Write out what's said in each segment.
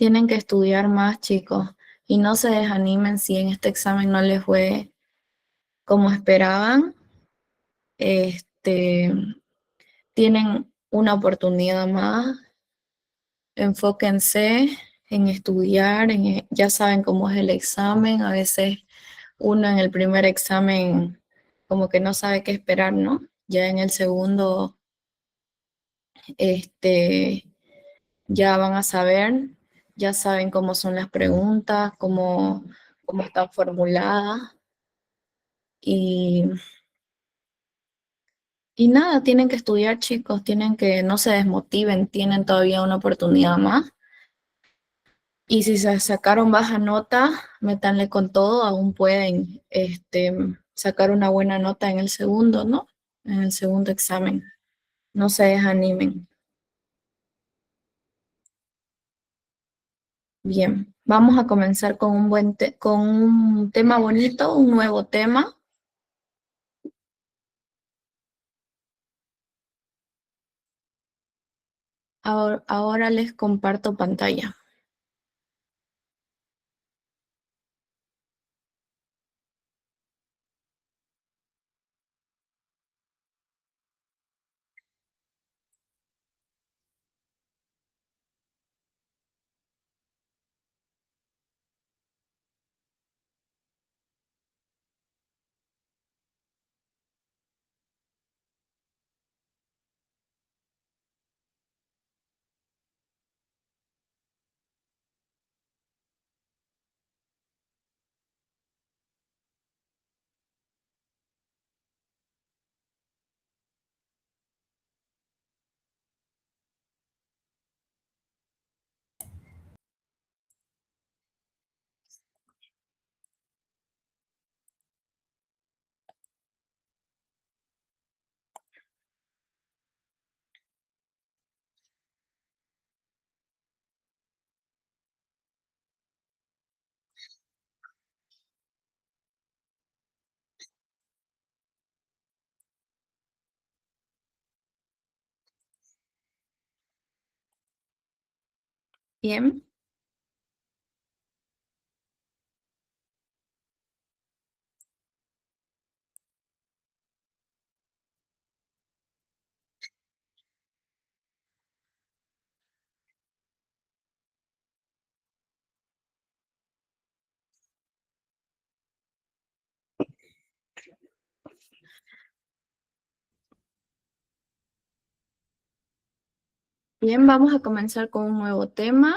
Tienen que estudiar más, chicos, y no se desanimen si en este examen no les fue como esperaban. Este, tienen una oportunidad más. Enfóquense en estudiar, ya saben cómo es el examen. A veces uno en el primer examen como que no sabe qué esperar, ¿no? Ya en el segundo, este, ya van a saber, ya saben cómo son las preguntas, cómo están formuladas y, y nada, tienen que estudiar, chicos, tienen que, no se desmotiven, tienen todavía una oportunidad más. Y si se sacaron baja nota, métanle con todo, aún pueden sacar una buena nota en el segundo, ¿no? En el segundo examen. No se desanimen. Bien, vamos a comenzar con con un tema bonito, un nuevo tema. Ahora les comparto pantalla. Bien, bien, vamos a comenzar con un nuevo tema.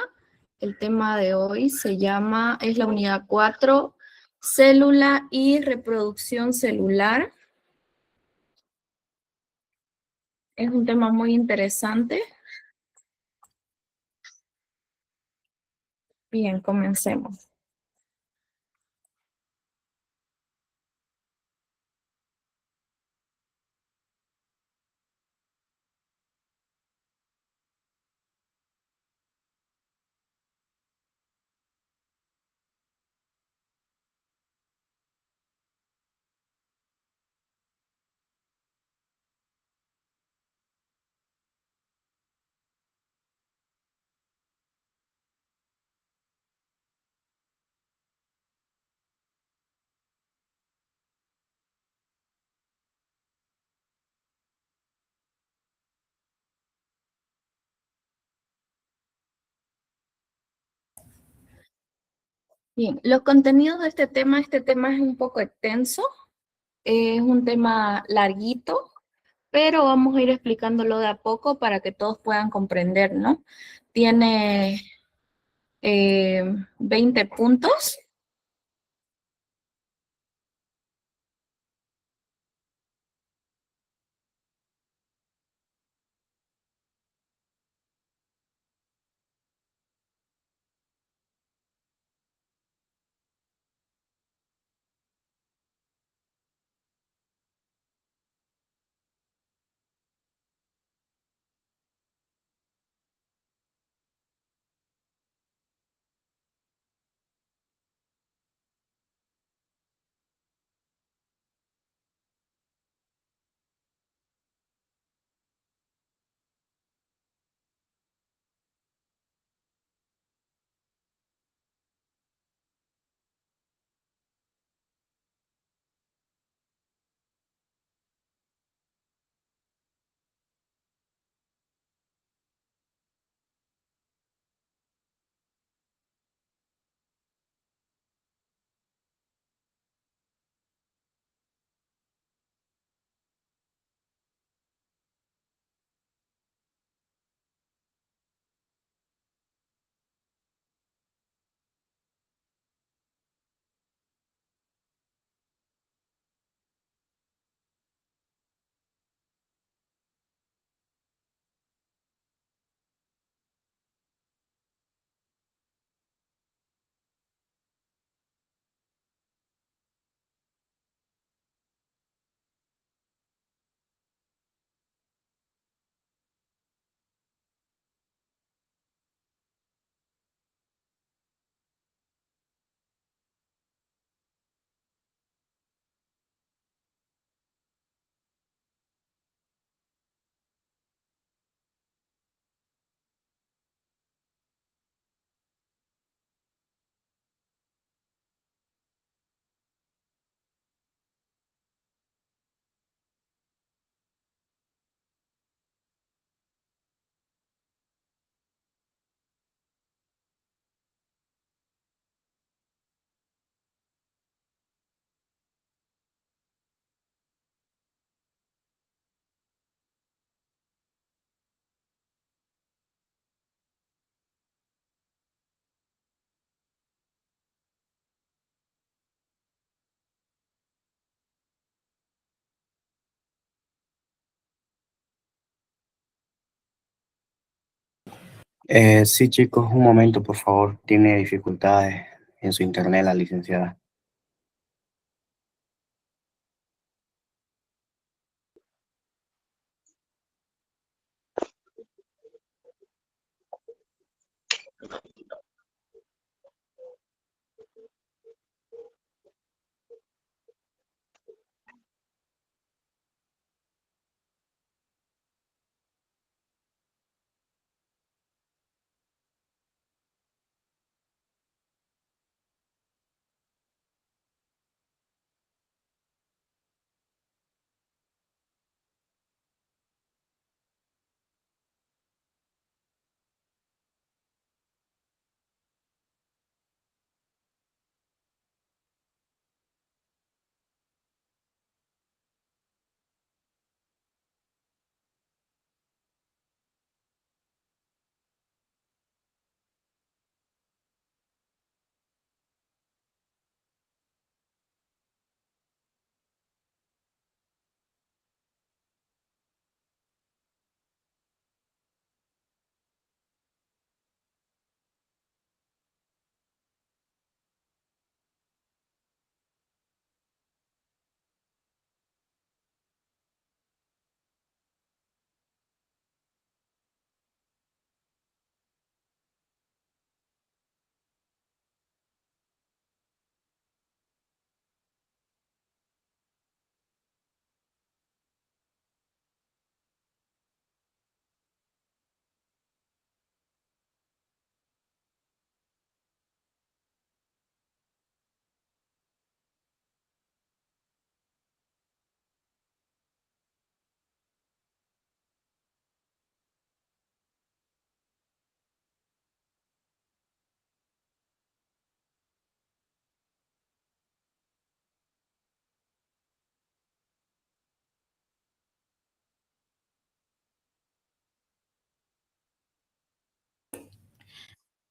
El tema de hoy es la unidad 4, célula y reproducción celular. Es un tema muy interesante. Bien, comencemos. Bien, los contenidos de este tema es un poco extenso, es un tema larguito, pero vamos a ir explicándolo de a poco para que todos puedan comprender, ¿no? Tiene 20 puntos. Sí, chicos, un momento, por favor. Tiene dificultades en su internet la licenciada.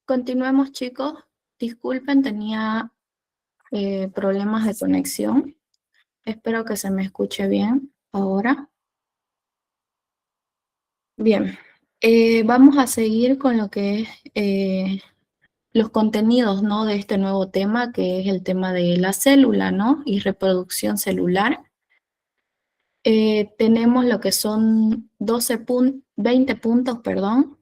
Continuemos, chicos. Disculpen, tenía problemas de conexión. Espero que se me escuche bien ahora. Bien, vamos a seguir con lo que es los contenidos, ¿no? De este nuevo tema, que es el tema de la célula, ¿no? Y reproducción celular. Tenemos lo que son 20 puntos, perdón.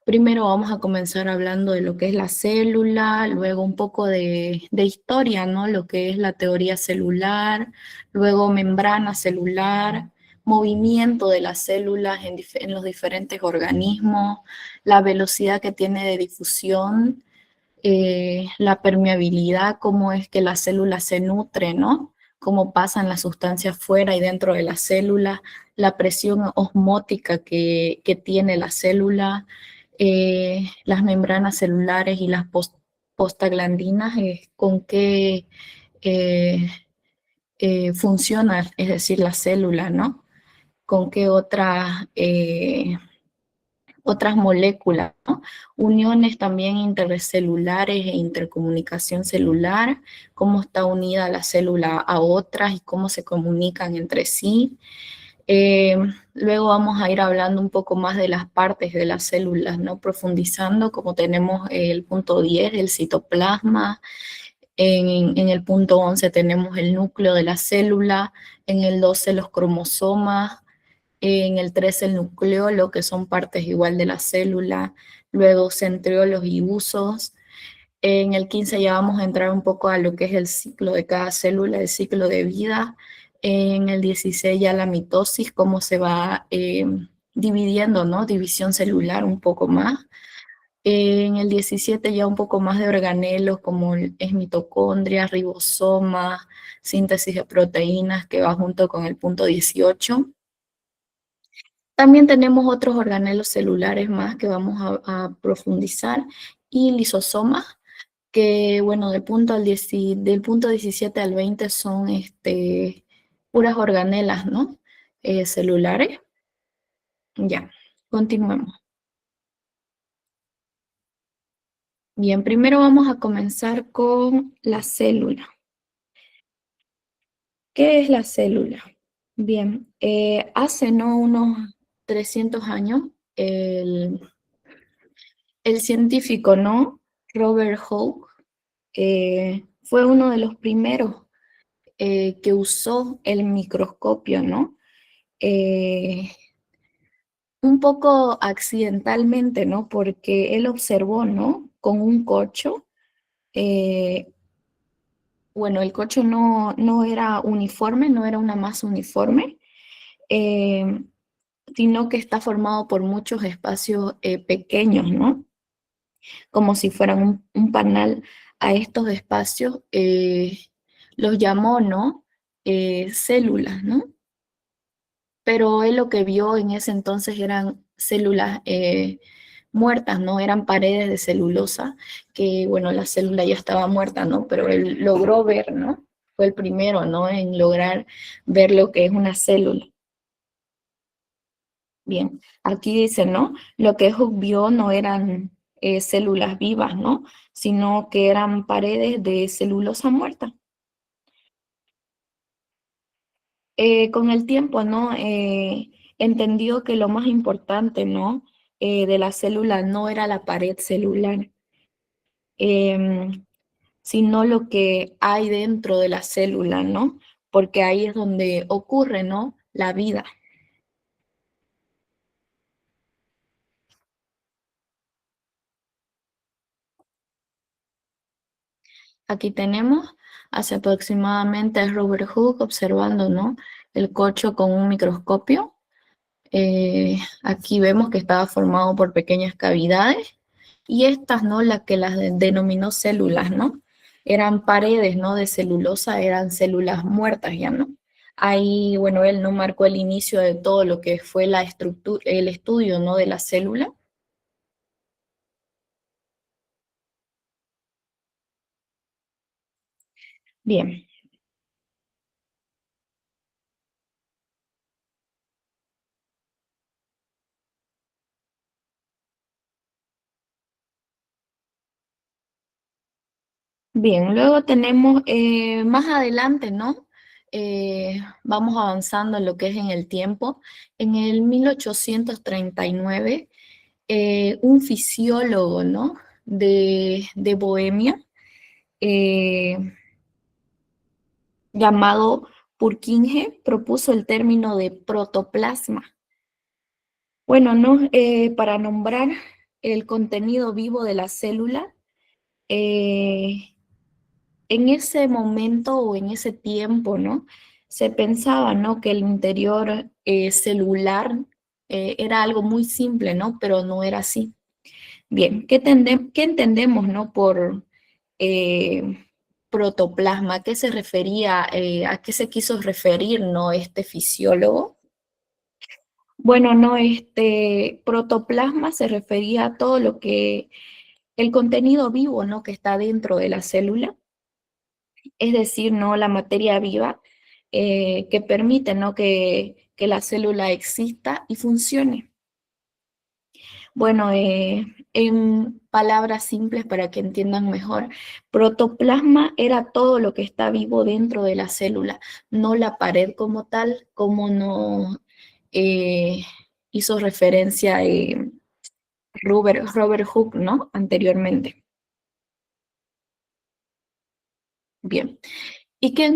Primero vamos a comenzar hablando de lo que es la célula, luego un poco de historia, ¿no? Lo que es la teoría celular, luego membrana celular, movimiento de las células en los diferentes organismos, la velocidad que tiene de difusión, la permeabilidad, cómo es que la célula se nutre, ¿no? Cómo pasan las sustancias fuera y dentro de la célula, la presión osmótica que tiene la célula, las membranas celulares y las postaglandinas, con qué eh, funciona, es decir, la célula, ¿no? Con qué otras moléculas, ¿no? Uniones también intercelulares e intercomunicación celular, cómo está unida la célula a otras y cómo se comunican entre sí. Eh, Luego vamos a ir hablando un poco más de las partes de las células, ¿no? Profundizando, como tenemos el punto 10, el citoplasma, en el punto 11 tenemos el núcleo de la célula, en el 12 los cromosomas, en el 13 el nucleolo, que son partes igual de la célula, luego centriolos y usos. En el 15 ya vamos a entrar un poco a lo que es el ciclo de cada célula, el ciclo de vida. En el 16 ya la mitosis, cómo se va dividiendo, ¿no? División celular un poco más. En el 17 ya un poco más de organelos como es mitocondria, ribosoma, síntesis de proteínas que va junto con el punto 18. También tenemos otros organelos celulares más que vamos a profundizar y lisosomas, que bueno, del punto 17 al 20 son puras organelas, ¿no? Celulares. Ya, continuemos. Bien, primero vamos a comenzar con la célula. ¿Qué es la célula? Bien, hace no unos 300 años, El científico, ¿no? Robert Hooke fue uno de los primeros que usó el microscopio, ¿no? Eh, un poco accidentalmente, ¿no? Porque él observó, ¿no? Con un corcho, eh, bueno, el corcho no era uniforme, no era una masa uniforme, eh, sino que está formado por muchos espacios pequeños, ¿no? Como si fueran un panal. A estos espacios los llamó, ¿no? Células, ¿no? Pero él lo que vio en ese entonces eran células muertas, ¿no? Eran paredes de celulosa, que bueno, la célula ya estaba muerta, ¿no? Pero él logró ver, ¿no? Fue el primero, ¿no? En lograr ver lo que es una célula. Bien, aquí dice, ¿no? Lo que Hooke vio no eran células vivas, ¿no? Sino que eran paredes de celulosa muerta. Con el tiempo, ¿no? Entendió que lo más importante, ¿no? De la célula no era la pared celular, em, sino lo que hay dentro de la célula, ¿no? Porque ahí es donde ocurre, ¿no? La vida. Aquí tenemos hace aproximadamente a Robert Hooke observando, ¿no? El corcho con un microscopio. Aquí vemos que estaba formado por pequeñas cavidades y estas, ¿no? Las que las denominó células, ¿no? Eran paredes, ¿no? De celulosa, eran células muertas ya, ¿no? Ahí, bueno, él no marcó el inicio de todo lo que fue la estructura, el estudio, ¿no? De la célula. Bien, bien. Luego tenemos más adelante, ¿no? Vamos avanzando en lo que es en el tiempo. En el 1839 un fisiólogo, ¿no? De Bohemia, eh, llamado Purkinje, propuso el término de protoplasma. Bueno, ¿no? Para nombrar el contenido vivo de la célula, eh, en ese momento o en ese tiempo, ¿no? Se pensaba, ¿no? Que el interior celular era algo muy simple, ¿no? Pero no era así. Bien, ¿qué entendemos, no? Por eh, protoplasma, ¿a qué se refería, a qué se quiso referir, no? Este fisiólogo. Bueno, no, este protoplasma se refería a todo lo que, el contenido vivo, ¿no? Que está dentro de la célula, es decir, ¿no? La materia viva que permite, ¿no? Que la célula exista y funcione. Bueno, en palabras simples para que entiendan mejor, protoplasma era todo lo que está vivo dentro de la célula, no la pared como tal, como no eh, hizo referencia Robert Hooke, ¿no? Anteriormente. Bien. ¿Y qué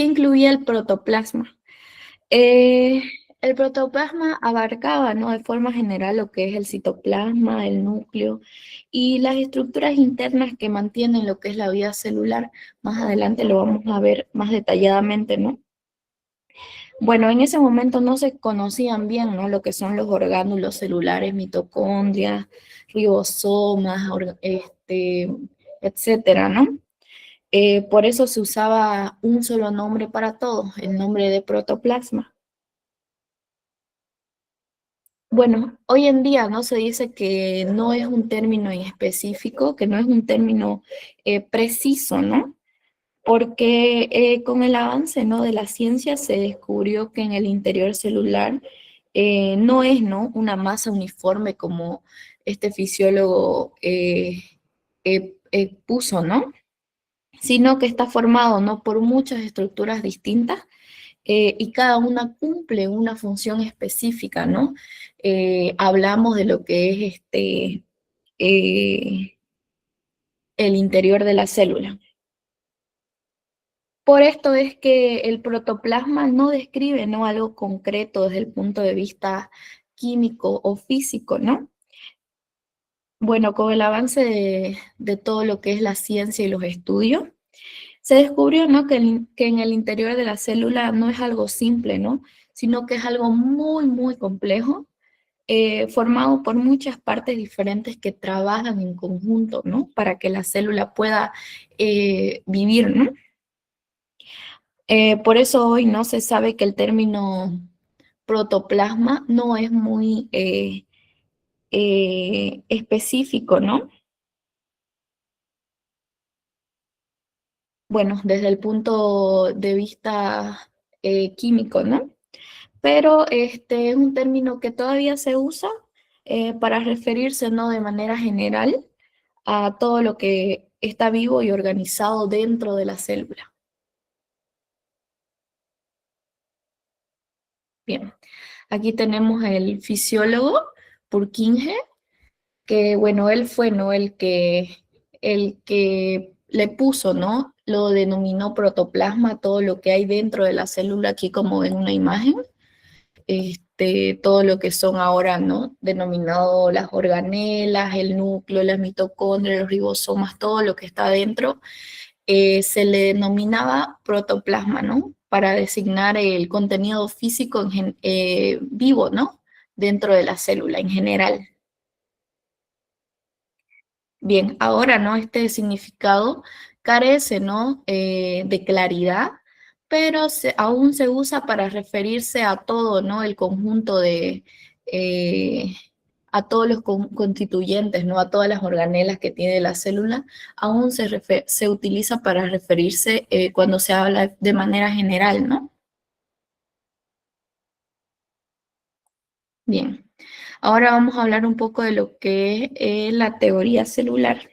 incluía el protoplasma? Eh, el protoplasma abarcaba, ¿no? De forma general lo que es el citoplasma, el núcleo y las estructuras internas que mantienen lo que es la vida celular. Más adelante lo vamos a ver más detalladamente, ¿no? Bueno, en ese momento no se conocían bien, ¿no? Lo que son los orgánulos celulares, mitocondrias, ribosomas, etcétera, ¿no? Por eso se usaba un solo nombre para todo, el nombre de protoplasma. Bueno, hoy en día no se dice que no es un término en específico, que no es un término preciso, ¿no? Porque con el avance, ¿no? De la ciencia se descubrió que en el interior celular no es, ¿no? Una masa uniforme como este fisiólogo puso, ¿no? Sino que está formado, ¿no? Por muchas estructuras distintas y cada una cumple una función específica, ¿no? Hablamos de lo que es el interior de la célula. Por esto es que el protoplasma no describe, ¿no?, algo concreto desde el punto de vista químico o físico, ¿no? Bueno, con el avance de todo lo que es la ciencia y los estudios, se descubrió, ¿no?, que en el interior de la célula no es algo simple, ¿no?, sino que es algo muy, muy complejo, formado por muchas partes diferentes que trabajan en conjunto, ¿no?, para que la célula pueda vivir, ¿no? Por eso hoy no se sabe que el término protoplasma no es muy específico, ¿no? Bueno, desde el punto de vista químico, ¿no? Pero este es un término que todavía se usa para referirse, ¿no?, de manera general a todo lo que está vivo y organizado dentro de la célula. Bien, aquí tenemos el fisiólogo Purkinje, que bueno, él fue, ¿no?, el que le puso, ¿no?, lo denominó protoplasma, todo lo que hay dentro de la célula, aquí como ven una imagen, todo lo que son ahora, ¿no?, denominado las organelas, el núcleo, las mitocondrias, los ribosomas, todo lo que está dentro, se le denominaba protoplasma, ¿no?, para designar el contenido físico vivo, ¿no?, dentro de la célula en general. Bien, ahora, ¿no?, este significado carece, ¿no?, de claridad, pero aún se usa para referirse a todo, ¿no?, el conjunto eh, a todos los constituyentes, ¿no?, a todas las organelas que tiene la célula, aún se utiliza para referirse cuando se habla de manera general, ¿no? Bien, ahora vamos a hablar un poco de lo que es la teoría celular.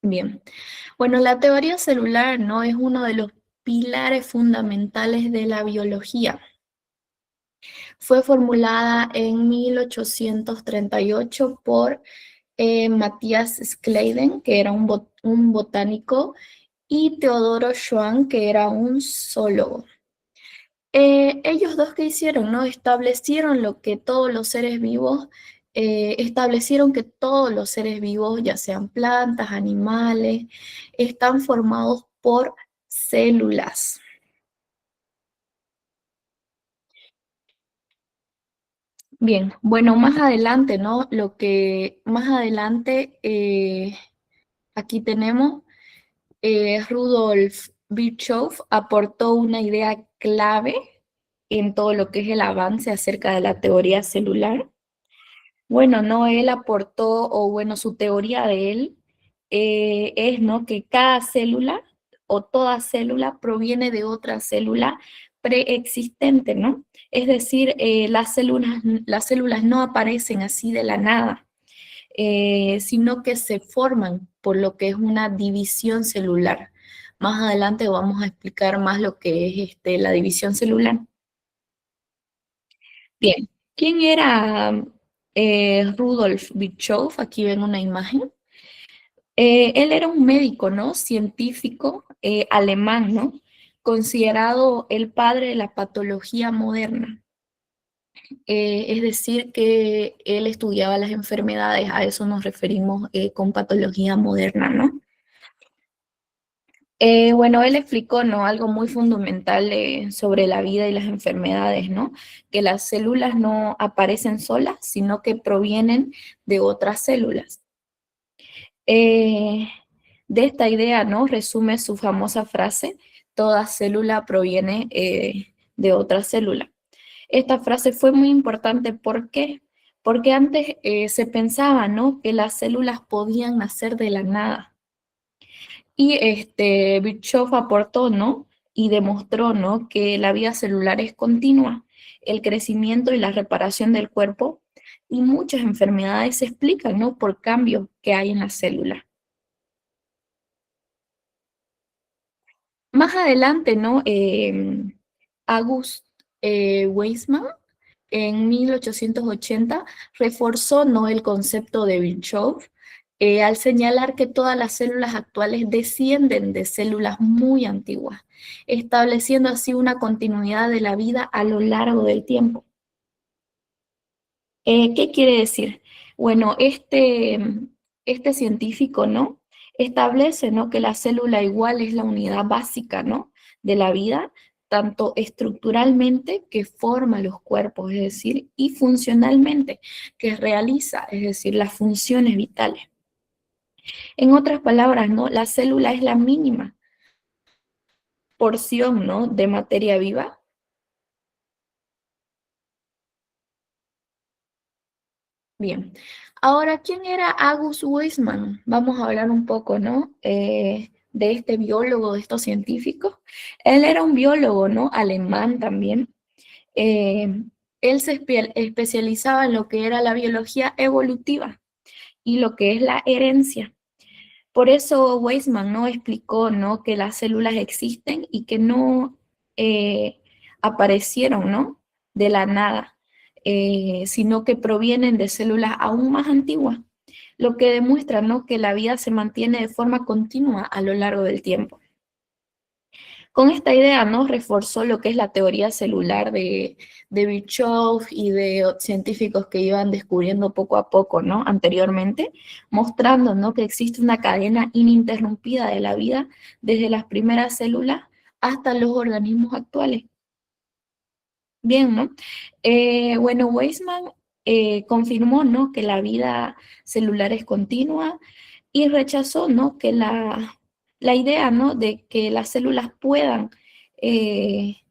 Bien, bueno, la teoría celular, ¿no?, es uno de los pilares fundamentales de la biología. Fue formulada en 1838 por Matthias Schleiden, que era un botánico, y Teodoro Schwann, que era un zoólogo. Ellos dos, ¿qué hicieron, no? Establecieron lo que todos los seres vivos, establecieron que todos los seres vivos, ya sean plantas, animales, están formados por células. Bien, bueno, más adelante, ¿no? Lo que más adelante, aquí tenemos, Rudolf Virchow aportó una idea clave en todo lo que es el avance acerca de la teoría celular. Bueno, no, él aportó, o bueno, su teoría de él es, ¿no?, que cada célula o toda célula proviene de otra célula preexistente, ¿no? Es decir, las células no aparecen así de la nada, sino que se forman por lo que es una división celular. Más adelante vamos a explicar más lo que es la división celular. Bien, ¿quién era Rudolf Virchow? Aquí ven una imagen. Él era un médico, ¿no?, científico alemán, ¿no?, considerado el padre de la patología moderna. Es decir, que él estudiaba las enfermedades, a eso nos referimos con patología moderna, ¿no? Bueno, él explicó, ¿no?, algo muy fundamental sobre la vida y las enfermedades, ¿no? Que las células no aparecen solas, sino que provienen de otras células. Eh, de esta idea, ¿no?, resume su famosa frase: toda célula proviene de otra célula. Esta frase fue muy importante, ¿por qué? Porque antes se pensaba, ¿no?, que las células podían nacer de la nada. Y Virchow aportó, ¿no?, y demostró, ¿no?, que la vida celular es continua, el crecimiento y la reparación del cuerpo, y muchas enfermedades se explican, ¿no?, por cambios que hay en la célula. Más adelante, ¿no? August Weismann en 1880 reforzó, ¿no?, el concepto de Virchow, al señalar que todas las células actuales descienden de células muy antiguas, estableciendo así una continuidad de la vida a lo largo del tiempo. ¿Qué quiere decir? Bueno, este científico, ¿no?, establece, ¿no?, que la célula igual es la unidad básica, ¿no?, de la vida, tanto estructuralmente, que forma los cuerpos, es decir, y funcionalmente, que realiza, es decir, las funciones vitales. En otras palabras, ¿no?, la célula es la mínima porción, ¿no?, de materia viva. Bien, ahora, ¿quién era August Weismann? Vamos a hablar un poco, ¿no?, de este biólogo, de estos científicos. Él era un biólogo, ¿no?, alemán también. Eh, Él se especializaba en lo que era la biología evolutiva y lo que es la herencia. Por eso Weismann, ¿no?, explicó, ¿no?, que las células existen y que no aparecieron, ¿no?, de la nada, sino que provienen de células aún más antiguas, lo que demuestra, ¿no?, que la vida se mantiene de forma continua a lo largo del tiempo. Con esta idea, ¿no?, reforzó lo que es la teoría celular de Virchow y de científicos que iban descubriendo poco a poco, ¿no?, anteriormente, mostrando, ¿no?, que existe una cadena ininterrumpida de la vida desde las primeras células hasta los organismos actuales. Bien, ¿no? Bueno, Weismann confirmó, ¿no?, que la vida celular es continua y rechazó, ¿no?, que la idea, ¿no?, de que las células puedan eh,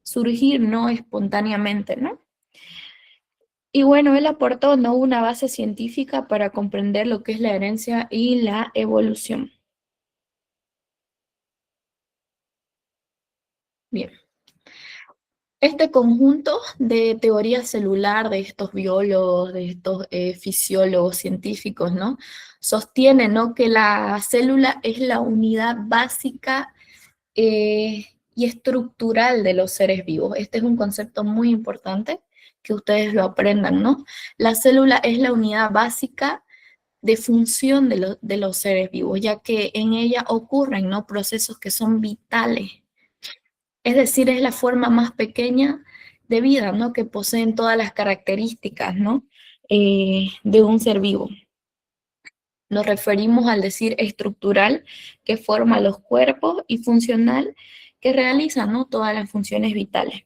surgir, ¿no?, espontáneamente, ¿no? Y bueno, él aportó, ¿no?, una base científica para comprender lo que es la herencia y la evolución. Bien. Este conjunto de teoría celular de estos biólogos, de estos fisiólogos científicos, ¿no?, sostiene, ¿no?, que la célula es la unidad básica y estructural de los seres vivos. Este es un concepto muy importante que ustedes lo aprendan, ¿no? La célula es la unidad básica de función de los seres vivos, ya que en ella ocurren, ¿no?, procesos que son vitales. Es decir, es la forma más pequeña de vida, ¿no?, que poseen todas las características, ¿no?, de un ser vivo. Nos referimos al decir estructural, que forma los cuerpos, y funcional, que realiza, ¿no?, todas las funciones vitales.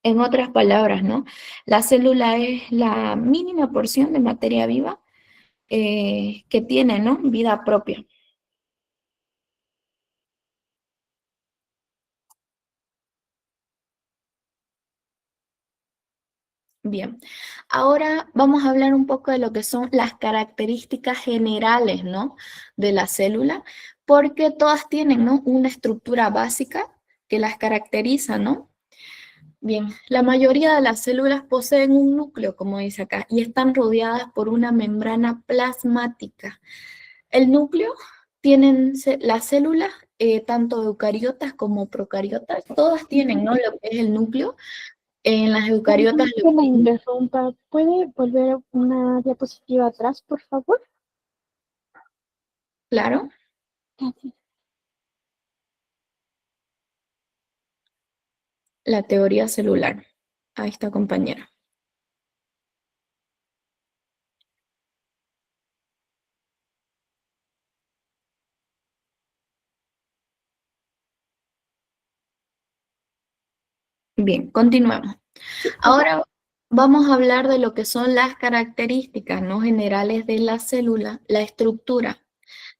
En otras palabras, ¿no?, la célula es la mínima porción de materia viva que tiene, ¿no?, vida propia. Bien, ahora vamos a hablar un poco de lo que son las características generales, ¿no?, de la célula, porque todas tienen, ¿no?, una estructura básica que las caracteriza, ¿no? Bien, la mayoría de las células poseen un núcleo, como dice acá, y están rodeadas por una membrana plasmática. El núcleo tienen las células, tanto eucariotas como procariotas, todas tienen, ¿no?, lo que es el núcleo. En las eucariotas, Perdón que la interrumpa. ¿Puede volver una diapositiva atrás, por favor? claro, Gracias. la teoría celular. Ahí está, compañera. Bien, continuemos. Sí, Ahora vamos a hablar de lo que son las características, ¿no?, generales de la célula, la estructura.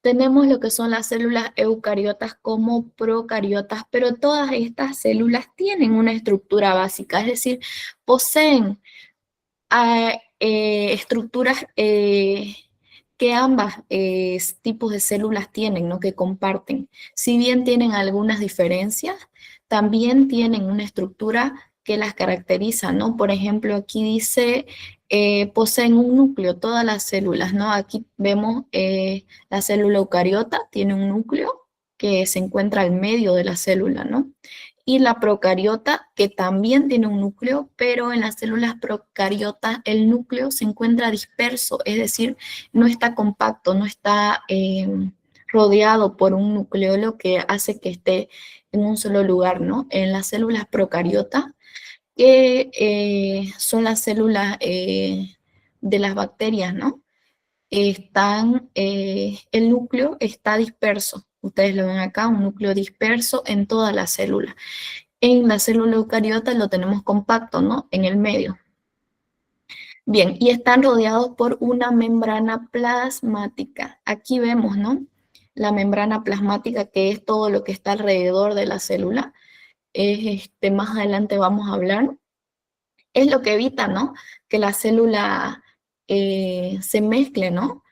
Tenemos lo que son las células eucariotas como procariotas, pero todas estas células tienen una estructura básica, es decir, poseen estructuras que ambas tipos de células tienen, ¿no?, que comparten. Si bien tienen algunas diferencias, también tienen una estructura que las caracteriza, ¿no? Por ejemplo, aquí dice, poseen un núcleo, todas las células, ¿no? Aquí vemos la célula eucariota, tiene un núcleo que se encuentra al medio de la célula, ¿no? y la procariota, que también tiene un núcleo, pero en las células procariotas el núcleo se encuentra disperso, es decir, no está compacto, no está rodeado por un núcleo, lo que hace que esté en un solo lugar, ¿no? En las células procariotas, que son las células de las bacterias, ¿no? El núcleo está disperso. Ustedes lo ven acá, un núcleo disperso en toda la célula. En la célula eucariota lo tenemos compacto, ¿no? En el medio. Bien, y están rodeados por una membrana plasmática. Aquí vemos, ¿no? La membrana plasmática, que es todo lo que está alrededor de la célula. Más adelante vamos a hablar. Es lo que evita, ¿no? Que la célula se mezcle, ¿no?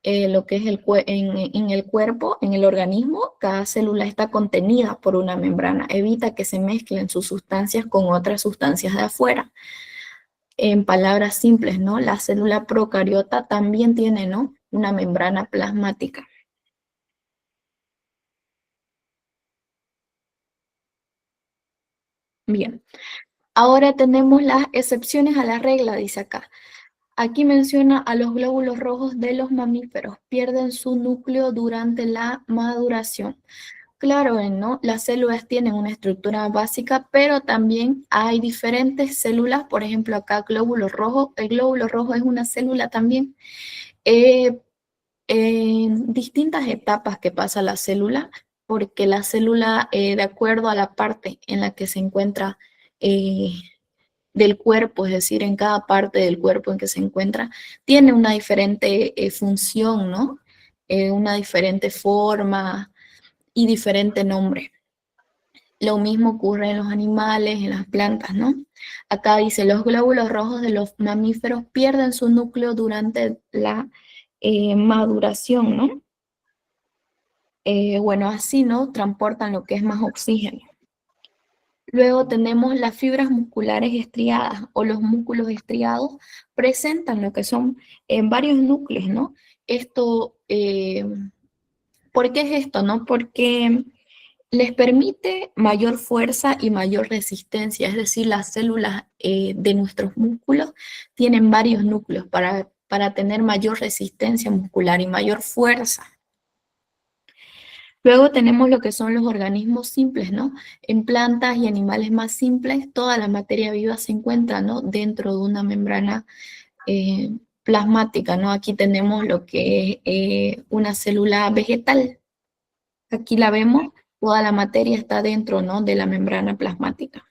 Lo que es en el cuerpo, en el organismo, cada célula está contenida por una membrana. Evita que se mezclen sus sustancias con otras sustancias de afuera. En palabras simples, ¿no? La célula procariota también tiene, ¿no? Una membrana plasmática. Bien. Ahora tenemos las excepciones a la regla, dice acá. Aquí menciona a los glóbulos rojos de los mamíferos. Pierden su núcleo durante la maduración. Claro, ¿no? Las células tienen una estructura básica, pero también hay diferentes células. Por ejemplo, acá glóbulo rojo. El glóbulo rojo es una célula también. En distintas etapas que pasa la célula, porque la célula, de acuerdo a la parte en la que se encuentra del cuerpo, es decir, en cada parte del cuerpo en que se encuentra, tiene una diferente función, ¿no? Una diferente forma y diferente nombre. Lo mismo ocurre en los animales, en las plantas, ¿no? Acá dice, los glóbulos rojos de los mamíferos pierden su núcleo durante la maduración, ¿no? Bueno, así, ¿no? Transportan lo que es más oxígeno. Luego tenemos las fibras musculares estriadas o los músculos estriados, presentan lo que son varios núcleos, ¿no? Esto, ¿por qué es esto, no? Porque les permite mayor fuerza y mayor resistencia, es decir, las células de nuestros músculos tienen varios núcleos para tener mayor resistencia muscular y mayor fuerza. Luego tenemos lo que son los organismos simples, ¿no? En plantas y animales más simples, toda la materia viva se encuentra, ¿no? Dentro de una membrana plasmática, ¿no? Aquí tenemos lo que es una célula vegetal. Aquí la vemos, toda la materia está dentro, ¿no? De la membrana plasmática.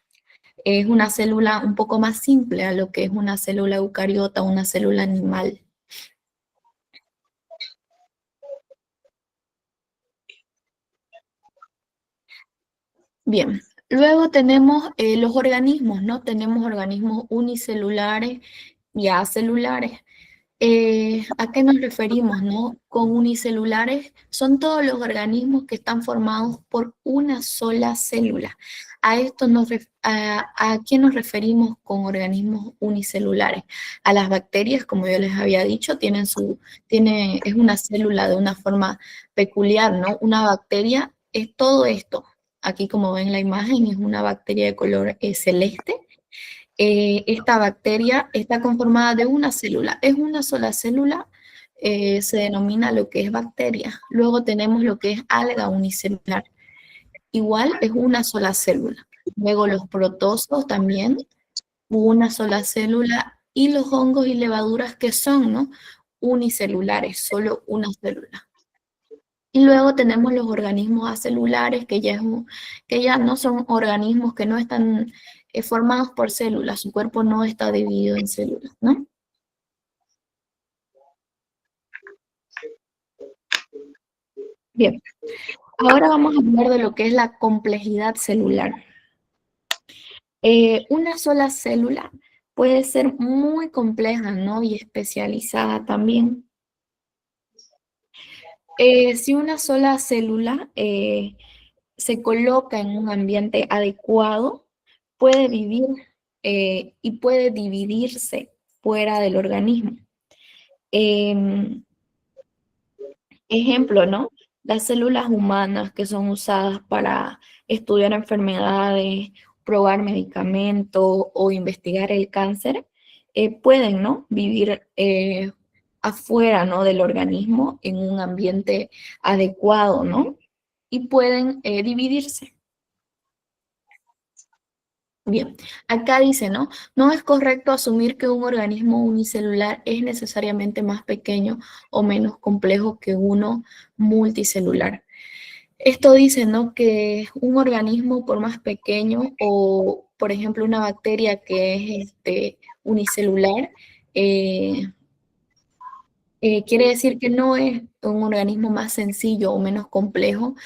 Es una célula un poco más simple a lo que es una célula eucariota, una célula animal. Bien, luego tenemos los organismos, ¿no? Tenemos organismos unicelulares y acelulares. ¿A qué nos referimos, no? Con unicelulares son todos los organismos que están formados por una sola célula. ¿A qué nos referimos con organismos unicelulares? A las bacterias, como yo les había dicho, es una célula de una forma peculiar, ¿no? Una bacteria es todo esto. Aquí, como ven la imagen, es una bacteria de color celeste. Esta bacteria está conformada de una célula. Es una sola célula, se denomina lo que es bacteria. Luego tenemos lo que es alga unicelular. Igual es una sola célula. Luego los protozoos también, una sola célula. Y los hongos y levaduras que son, ¿no? Unicelulares, solo una célula. Y luego tenemos los organismos acelulares, que ya no son organismos que no están formados por células, su cuerpo no está dividido en células, ¿no? Bien, ahora vamos a hablar de lo que es la complejidad celular. Una sola célula puede ser muy compleja, ¿no? Y especializada también. Si una sola célula se coloca en un ambiente adecuado, puede vivir y puede dividirse fuera del organismo. Ejemplo, ¿no? las células humanas que son usadas para estudiar enfermedades, probar medicamentos o investigar el cáncer, pueden, ¿no?, vivir afuera, ¿no?, del organismo en un ambiente adecuado, ¿no? Y pueden dividirse. Bien, acá dice, ¿no? No es correcto asumir que un organismo unicelular es necesariamente más pequeño o menos complejo que uno multicelular. Esto dice, ¿no?, que un organismo, por más pequeño, o por ejemplo una bacteria que es unicelular, quiere decir que no es un organismo más sencillo o menos complejo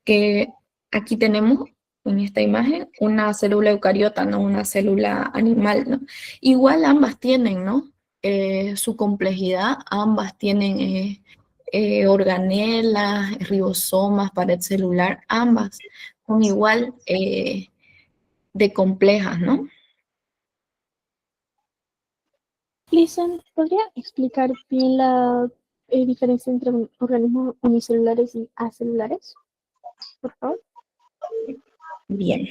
que aquí tenemos en esta imagen una célula eucariota, no una célula animal, ¿no? Igual ambas tienen, ¿no?, su complejidad, ambas tienen organelas, ribosomas, pared celular, ambas son igual de complejas, ¿no? Listen, ¿podría explicar bien la diferencia entre organismos unicelulares y acelulares, por favor? Bien.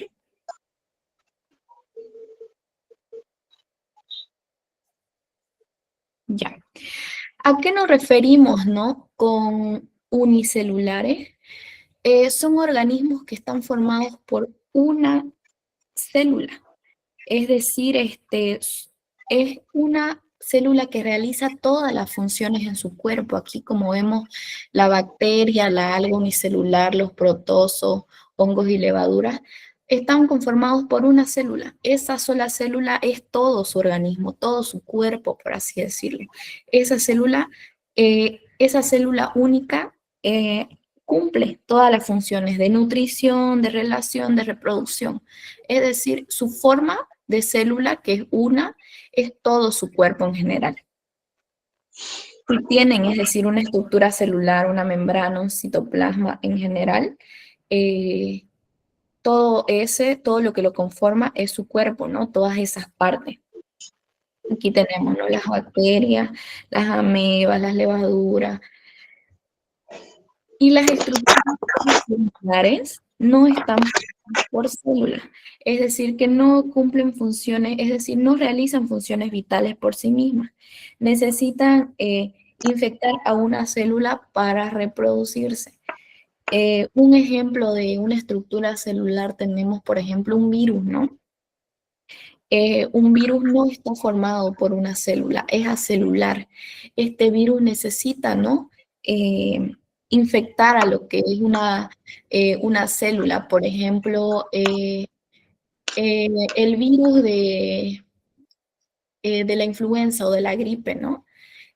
Ya. ¿A qué nos referimos, no, con unicelulares? Son organismos que están formados por una célula, es decir, es una célula que realiza todas las funciones en su cuerpo. Aquí, como vemos, la bacteria, la alga unicelular, los protozoos, hongos y levaduras, están conformados por una célula. Esa sola célula es todo su organismo, todo su cuerpo, por así decirlo. Esa célula única cumple todas las funciones de nutrición, de relación, de reproducción. Es decir, su forma de célula, que es una, es todo su cuerpo en general. Y tienen, es decir, una estructura celular, una membrana, un citoplasma en general. Todo lo que lo conforma es su cuerpo, ¿no? Todas esas partes. Aquí tenemos, ¿no?, las bacterias, las amebas, las levaduras. Y las estructuras celulares no están por célula, es decir, que no cumplen funciones, es decir, no realizan funciones vitales por sí mismas. Necesitan infectar a una célula para reproducirse. Un ejemplo de una estructura celular tenemos, por ejemplo, un virus, ¿no? Un virus no está formado por una célula, es acelular. Este virus necesita, ¿no?, infectar a lo que es una célula. Por ejemplo, el virus de la influenza o de la gripe, ¿no?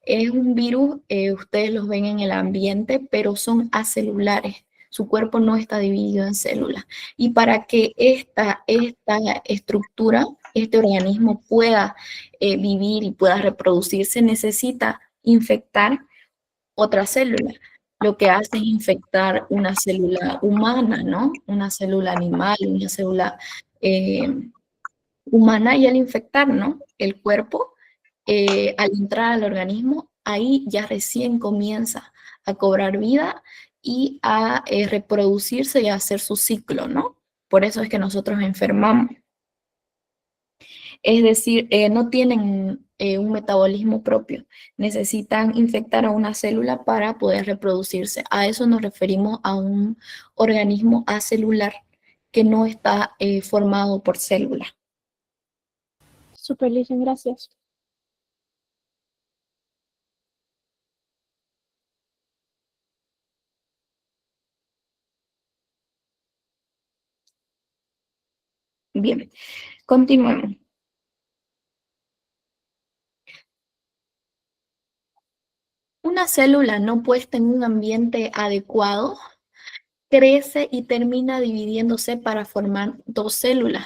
Es un virus, ustedes los ven en el ambiente, pero son acelulares. Su cuerpo no está dividido en células. Y para que esta estructura, este organismo pueda vivir y pueda reproducirse, necesita infectar otra célula. Lo que hace es infectar una célula humana, ¿no? Una célula animal, una célula humana, y al infectar, ¿no?, el cuerpo, al entrar al organismo, ahí ya recién comienza a cobrar vida y a reproducirse y a hacer su ciclo, ¿no? Por eso es que nosotros enfermamos. Es decir, no tienen un metabolismo propio, necesitan infectar a una célula para poder reproducirse. A eso nos referimos a un organismo acelular que no está formado por células. Super, Listen, gracias. Bien, continuemos. Una célula no puesta en un ambiente adecuado crece y termina dividiéndose para formar dos células.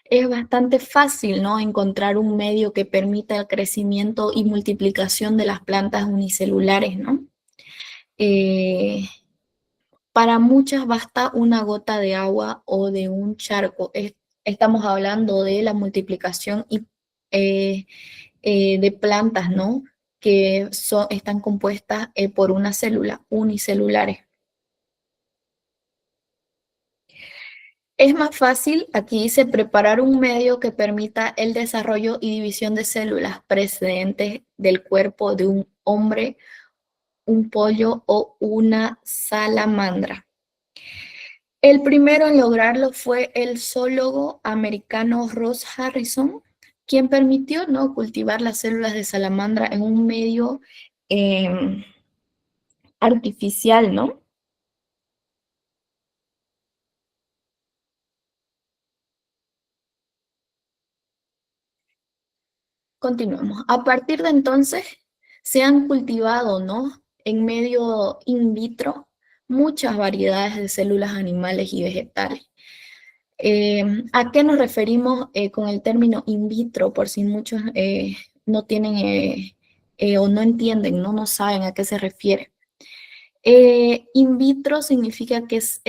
Es bastante fácil, ¿no?, encontrar un medio que permita el crecimiento y multiplicación de las plantas unicelulares, ¿no? Para muchas basta una gota de agua o de un charco. Estamos hablando de la multiplicación de plantas, ¿no?, que están compuestas por una célula, unicelulares. Es más fácil, aquí dice, preparar un medio que permita el desarrollo y división de células precedentes del cuerpo de un hombre, un pollo o una salamandra. El primero en lograrlo fue el zoólogo americano Ross Harrison, quien permitió, ¿no?, cultivar las células de salamandra en un medio artificial, ¿no? Continuamos. A partir de entonces se han cultivado, ¿no?, en medio in vitro muchas variedades de células animales y vegetales. ¿A qué nos referimos con el término in vitro? Por si muchos no tienen o no entienden, no saben a qué se refiere. In vitro significa que es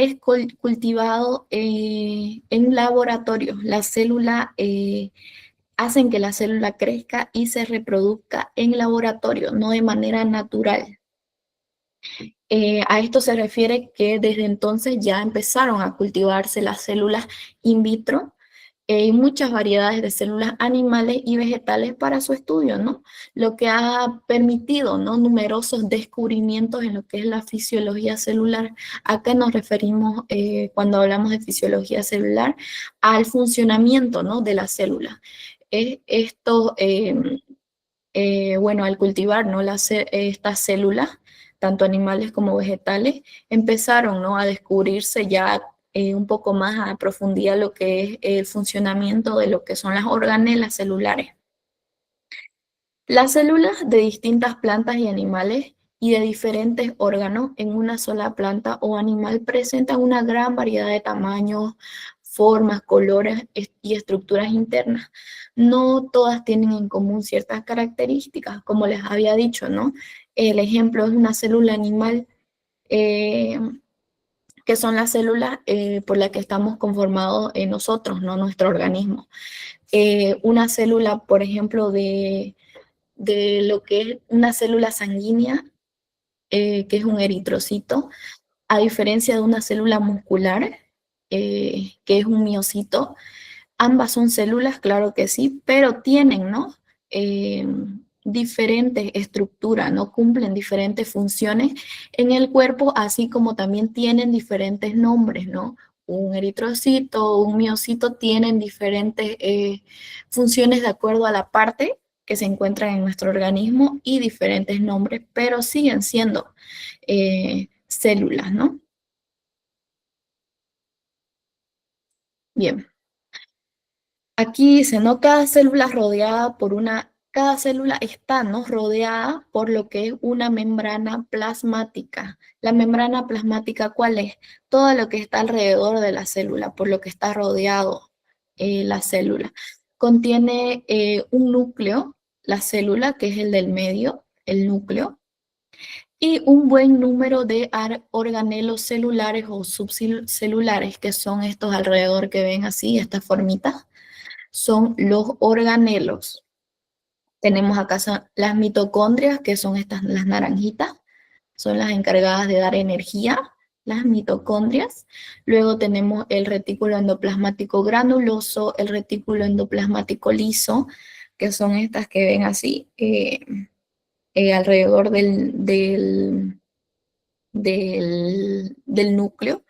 cultivado en laboratorio. La célula hacen que la célula crezca y se reproduzca en laboratorio, no de manera natural. A esto se refiere que desde entonces ya empezaron a cultivarse las células in vitro y muchas variedades de células animales y vegetales para su estudio, ¿no? Lo que ha permitido, ¿no?, numerosos descubrimientos en lo que es la fisiología celular. ¿A qué nos referimos cuando hablamos de fisiología celular? Al funcionamiento, ¿no?, de la célula. Esto, bueno, al cultivar, ¿no?, estas células, tanto animales como vegetales, empezaron, ¿no?, a descubrirse ya un poco más a profundidad lo que es el funcionamiento de lo que son las organelas celulares. Las células de distintas plantas y animales y de diferentes órganos en una sola planta o animal presentan una gran variedad de tamaños, formas, colores y estructuras internas. No todas tienen en común ciertas características, como les había dicho, ¿no? El ejemplo es una célula animal, que son las células por las que estamos conformados nosotros, ¿no?, nuestro organismo. Una célula, por ejemplo, de lo que es una célula sanguínea, que es un eritrocito, a diferencia de una célula muscular, que es un miocito. Ambas son células, claro que sí, pero tienen, ¿no?, diferentes estructuras, ¿no?, cumplen diferentes funciones en el cuerpo, así como también tienen diferentes nombres, ¿no? Un eritrocito, un miocito tienen diferentes funciones de acuerdo a la parte que se encuentran en nuestro organismo y diferentes nombres, pero siguen siendo células, ¿no? Bien. Aquí dice, ¿no?, cada célula rodeada por cada célula está, ¿no?, rodeada por lo que es una membrana plasmática. La membrana plasmática, ¿cuál es? Todo lo que está alrededor de la célula, por lo que está rodeado la célula. Contiene un núcleo, la célula, que es el del medio, el núcleo, y un buen número de organelos celulares o subcelulares, que son estos alrededor que ven así, estas formitas. Son los organelos. Tenemos acá las mitocondrias, que son las naranjitas, son las encargadas de dar energía, las mitocondrias. Luego tenemos el retículo endoplasmático granuloso, el retículo endoplasmático liso, que son estas que ven así, alrededor del núcleo.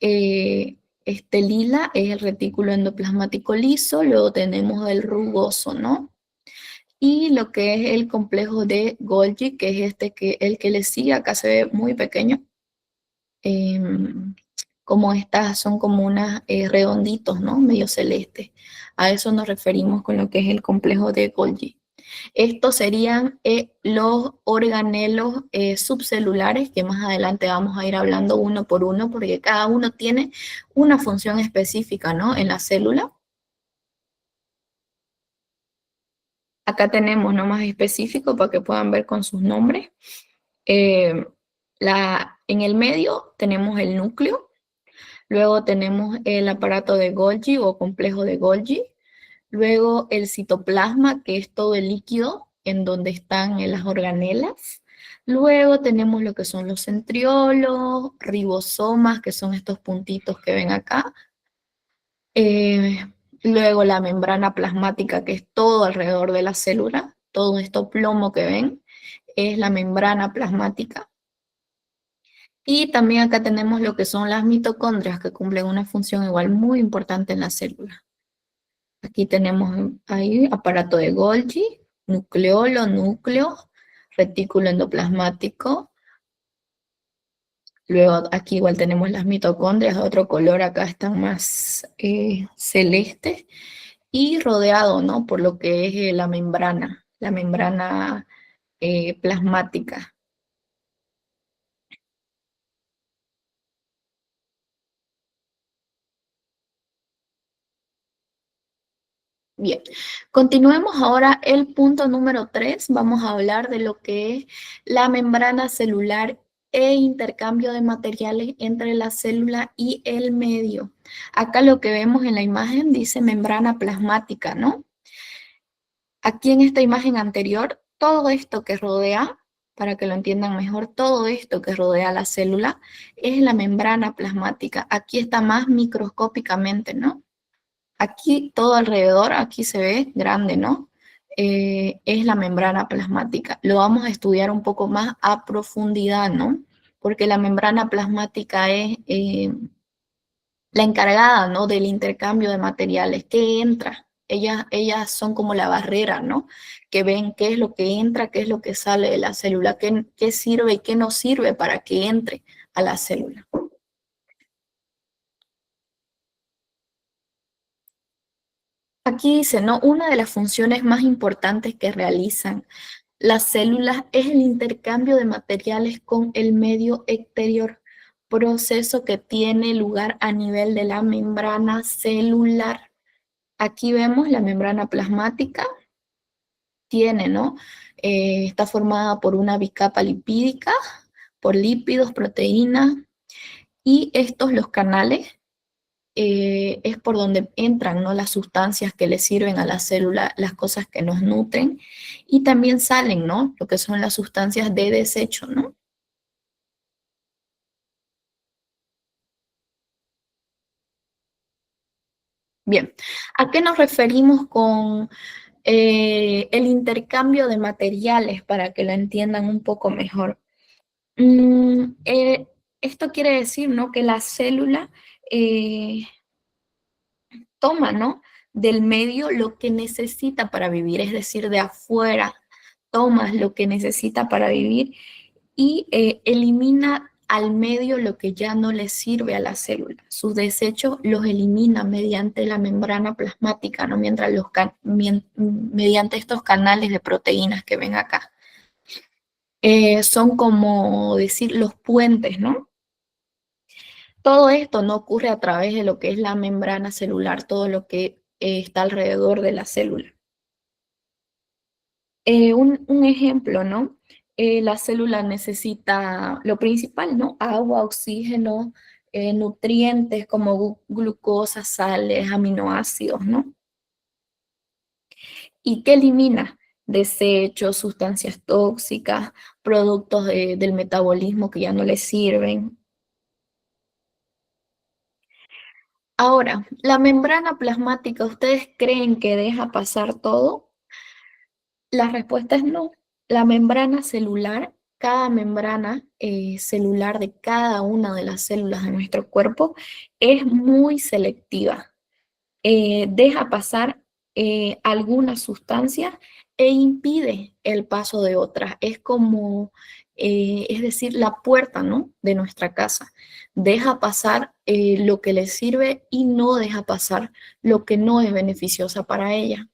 Este lila es el retículo endoplasmático liso, luego tenemos el rugoso, ¿no? Y lo que es el complejo de Golgi, que es el que le sigue, acá se ve muy pequeño, como estas son como unas redonditos, ¿no?, medio celeste. A eso nos referimos con lo que es el complejo de Golgi. Estos serían los organelos subcelulares, que más adelante vamos a ir hablando uno por uno, porque cada uno tiene una función específica, ¿no?, en la célula. Acá tenemos nomás específico para que puedan ver con sus nombres. En el medio tenemos el núcleo, luego tenemos el aparato de Golgi o complejo de Golgi, luego el citoplasma, que es todo el líquido en donde están las organelas. Luego tenemos lo que son los centriolos, ribosomas, que son estos puntitos que ven acá, Eh, Luego la membrana plasmática, que es todo alrededor de la célula, todo esto plomo que ven, es la membrana plasmática. Y también acá tenemos lo que son las mitocondrias, que cumplen una función igual muy importante en la célula. Aquí tenemos ahí aparato de Golgi, nucleolo, núcleo, retículo endoplasmático. Luego aquí igual tenemos las mitocondrias de otro color, acá están más celestes. Y rodeado, ¿no? Por lo que es la membrana plasmática. Bien, continuemos ahora el punto número 3. Vamos a hablar de lo que es la membrana celular e intercambio de materiales entre la célula y el medio. Acá lo que vemos en la imagen dice membrana plasmática, ¿no? Aquí en esta imagen anterior, todo esto que rodea, para que lo entiendan mejor, todo esto que rodea la célula es la membrana plasmática. Aquí está más microscópicamente, ¿no? Aquí todo alrededor, aquí se ve grande, ¿no? Es la membrana plasmática. Lo vamos a estudiar un poco más a profundidad, ¿no? Porque la membrana plasmática es la encargada, ¿no? Del intercambio de materiales. ¿Qué entra? Ellas son como la barrera, ¿no? Que ven qué es lo que entra, qué es lo que sale de la célula, qué sirve y qué no sirve para que entre a la célula. Aquí dice, ¿no? Una de las funciones más importantes que realizan las células es el intercambio de materiales con el medio exterior, proceso que tiene lugar a nivel de la membrana celular. Aquí vemos la membrana plasmática, tiene, ¿no? Está formada por una bicapa lipídica, por lípidos, proteínas, y estos, los canales, es por donde entran, ¿no? Las sustancias que le sirven a la célula, las cosas que nos nutren, y también salen, ¿no? Lo que son las sustancias de desecho, ¿no? Bien, ¿a qué nos referimos con el intercambio de materiales para que lo entiendan un poco mejor? Mm, Esto quiere decir, ¿no? Que la célula eh, toma, ¿no? Del medio lo que necesita para vivir, es decir, de afuera tomas lo que necesita para vivir y elimina al medio lo que ya no le sirve a la célula. Sus desechos los elimina mediante la membrana plasmática, ¿no? Mediante estos canales de proteínas que ven acá. Son como decir los puentes, ¿no? Todo esto no ocurre a través de lo que es la membrana celular, todo lo que está alrededor de la célula. Un ejemplo, ¿no? La célula necesita lo principal, ¿no? Agua, oxígeno, nutrientes como glucosa, sales, aminoácidos, ¿no? ¿Y qué elimina? Desechos, sustancias tóxicas, productos del metabolismo que ya no le sirven. Ahora, la membrana plasmática, ¿ustedes creen que deja pasar todo? La respuesta es no. La membrana celular, cada membrana celular de cada una de las células de nuestro cuerpo es muy selectiva. Deja pasar algunas sustancias e impide el paso de otras. Es como, es decir, la puerta, ¿no? De nuestra casa. Deja pasar lo que le sirve y no deja pasar lo que no es beneficiosa para ella.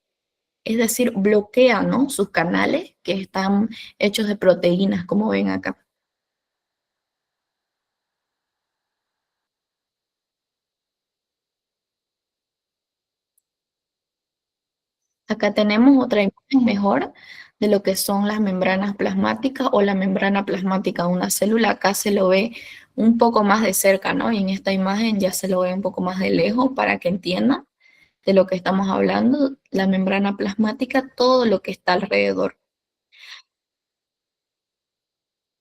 Es decir, bloquea, ¿no? Sus canales que están hechos de proteínas, como ven acá. Acá tenemos otra imagen mejor de lo que son las membranas plasmáticas o la membrana plasmática de una célula. Acá se lo ve un poco más de cerca, ¿no? Y en esta imagen ya se lo ve un poco más de lejos para que entiendan de lo que estamos hablando. La membrana plasmática, todo lo que está alrededor.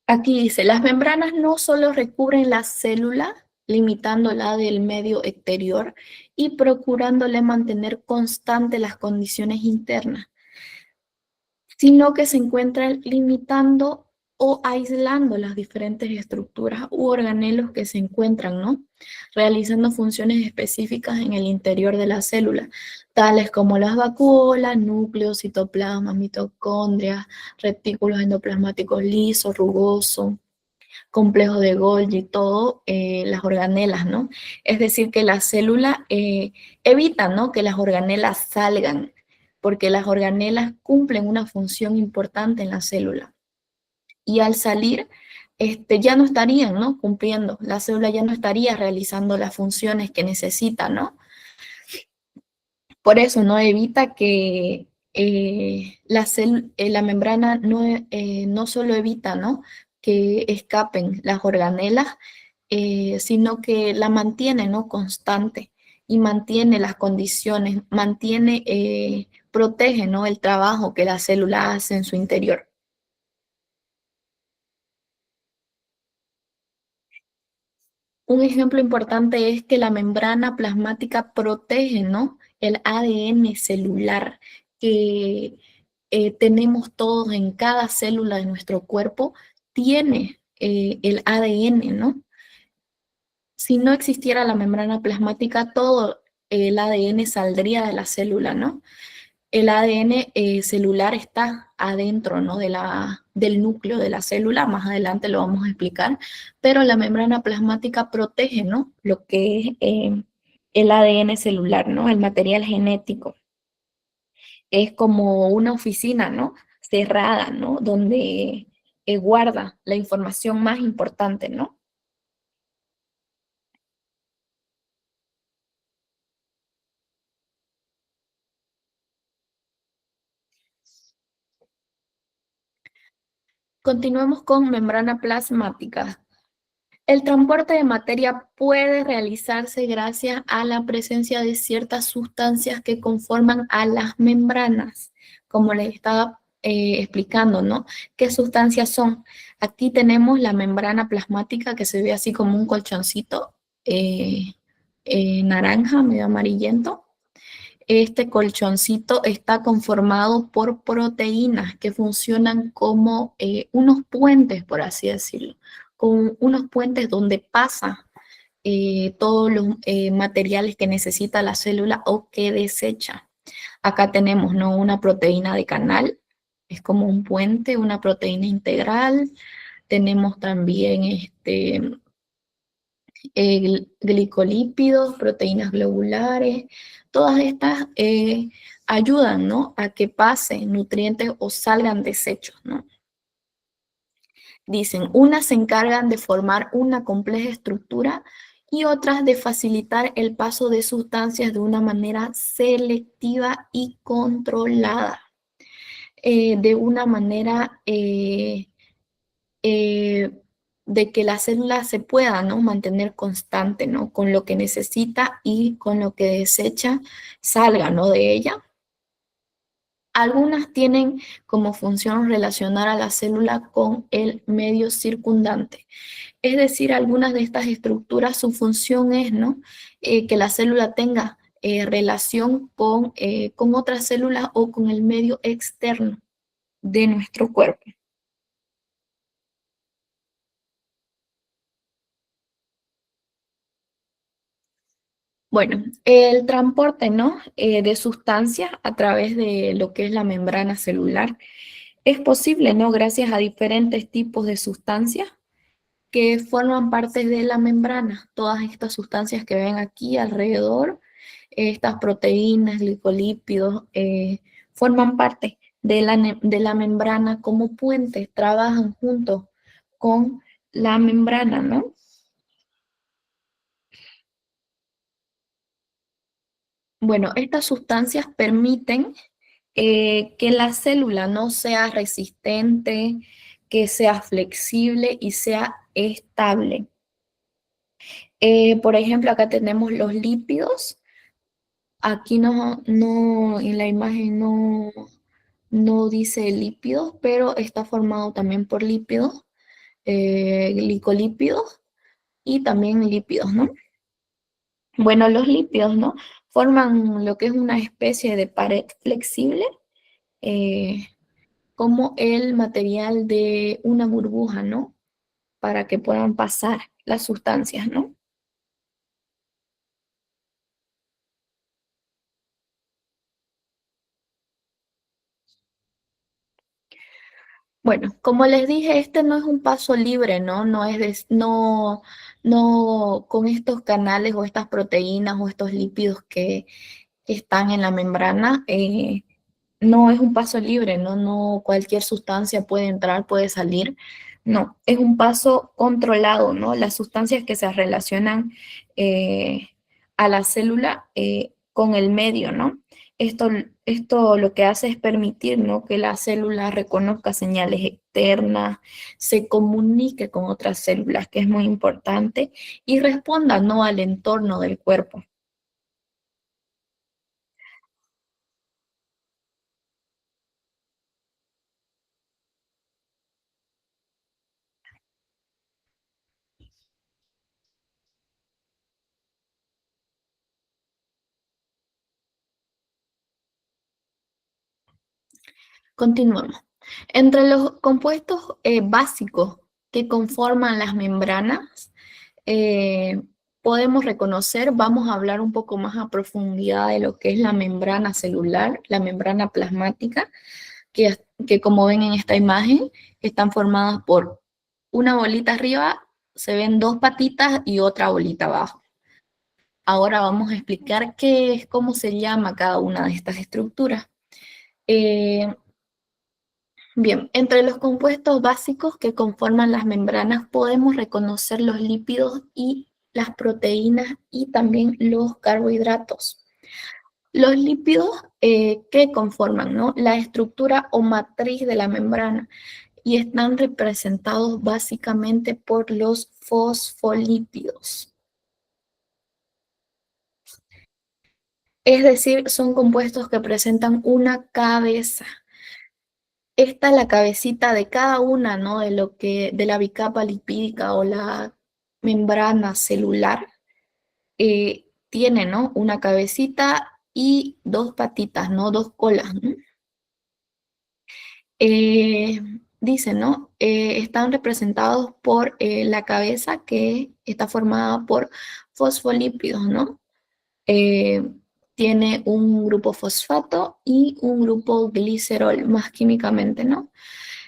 Aquí dice, las membranas no solo recubren la célula, limitándola del medio exterior y procurándole mantener constantes las condiciones internas, sino que se encuentran limitando o aislando las diferentes estructuras u organelos que se encuentran, ¿no? Realizando funciones específicas en el interior de la célula, tales como las vacuolas, núcleos, citoplasma, mitocondrias, retículos endoplasmáticos lisos, rugosos, complejo de Golgi, todo las organelas, ¿no? Es decir, que la célula evita, ¿no?, que las organelas salgan, porque las organelas cumplen una función importante en la célula. Y al salir, ya no estarían, ¿no?, cumpliendo, la célula ya no estaría realizando las funciones que necesita, ¿no? Por eso, ¿no?, evita que la membrana no solo evita, ¿no?, que escapen las organelas, sino que la mantiene, ¿no?, constante y mantiene las condiciones, protege, ¿no?, el trabajo que la célula hace en su interior. Un ejemplo importante es que la membrana plasmática protege, ¿no?, el ADN celular que tenemos todos en cada célula de nuestro cuerpo, tiene el ADN, ¿no? Si no existiera la membrana plasmática, todo el ADN saldría de la célula, ¿no? El ADN celular está adentro, ¿no?, del núcleo de la célula, más adelante lo vamos a explicar, pero la membrana plasmática protege, ¿no?, lo que es el ADN celular, ¿no?, el material genético. Es como una oficina, ¿no?, cerrada, ¿no?, donde guarda la información más importante, ¿no? Continuemos con membrana plasmática. El transporte de materia puede realizarse gracias a la presencia de ciertas sustancias que conforman a las membranas, como les estaba explicando, ¿no? ¿Qué sustancias son? Aquí tenemos la membrana plasmática que se ve así como un colchoncito eh, naranja, medio amarillento. Este colchoncito está conformado por proteínas que funcionan como unos puentes, por así decirlo, con unos puentes donde pasa todos los materiales que necesita la célula o que desecha. Acá tenemos, ¿no?, una proteína de canal, es como un puente, una proteína integral. Tenemos también glicolípidos, proteínas globulares, todas estas ayudan, ¿no?, a que pasen nutrientes o salgan desechos, ¿no? Dicen, unas se encargan de formar una compleja estructura y otras de facilitar el paso de sustancias de una manera selectiva y controlada, de una manera eh, de que la célula se pueda, ¿no?, mantener constante, ¿no?, con lo que necesita y con lo que desecha salga, ¿no?, de ella. Algunas tienen como función relacionar a la célula con el medio circundante. Es decir, algunas de estas estructuras, su función es, ¿no?, que la célula tenga relación con otras células o con el medio externo de nuestro cuerpo. Bueno, el transporte, ¿no?, de sustancias a través de lo que es la membrana celular es posible, ¿no?, gracias a diferentes tipos de sustancias que forman parte de la membrana. Todas estas sustancias que ven aquí alrededor, estas proteínas, glicolípidos, forman parte de la membrana como puentes, trabajan juntos con la membrana, ¿no? Bueno, estas sustancias permiten que la célula no sea resistente, que sea flexible y sea estable. Por ejemplo, acá tenemos los lípidos. Aquí en la imagen no dice lípidos, pero está formado también por lípidos, glicolípidos. y también lípidos, ¿no? Bueno, los lípidos, ¿no? Forman lo que es una especie de pared flexible, eh, como el material de una burbuja, ¿no? Para que puedan pasar las sustancias, ¿no? Bueno, como les dije, este no es un paso libre, ¿no? No con estos canales o estas proteínas o estos lípidos que están en la membrana, no es un paso libre, ¿no? No cualquier sustancia puede entrar, puede salir. No, es un paso controlado, ¿no? Las sustancias que se relacionan eh, a la célula con el medio, ¿no? Esto, esto lo que hace es permitir, ¿no? Que la célula reconozca señales externas, se comunique con otras células, que es muy importante, y responda, ¿no? Al entorno del cuerpo. Continuamos. Entre los compuestos básicos que conforman las membranas, eh, podemos reconocer, vamos a hablar un poco más a profundidad de lo que es la membrana celular, la membrana plasmática, que como ven en esta imagen, están formadas por una bolita arriba, se ven dos patitas y otra bolita abajo. Ahora vamos a explicar qué es, cómo se llama cada una de estas estructuras. Eh, Bien, entre los compuestos básicos que conforman las membranas podemos reconocer los lípidos y las proteínas y también los carbohidratos. Los lípidos que conforman, ¿no? La estructura o matriz de la membrana y están representados básicamente por los fosfolípidos. Es decir, son compuestos que presentan una cabeza. Esta es la cabecita de cada una, ¿no? De la bicapa lipídica o la membrana celular. Tiene, ¿no? Una cabecita y dos patitas, ¿no? Dos colas, ¿no? Eh, Dice, ¿no? Están representados por la cabeza que está formada por fosfolípidos, ¿no? Eh, Tiene un grupo fosfato y un grupo glicerol, más químicamente, ¿no?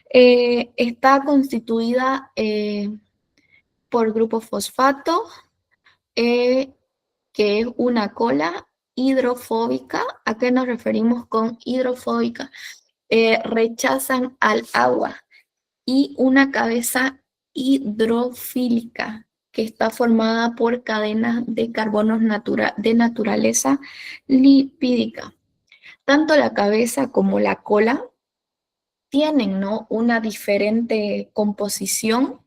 Está constituida por grupo fosfato, eh, que es una cola hidrofóbica. ¿A qué nos referimos con hidrofóbica? Rechazan al agua. Y una cabeza hidrofílica, que está formada por cadenas de carbonos de naturaleza lipídica. Tanto la cabeza como la cola tienen, ¿no? Una diferente composición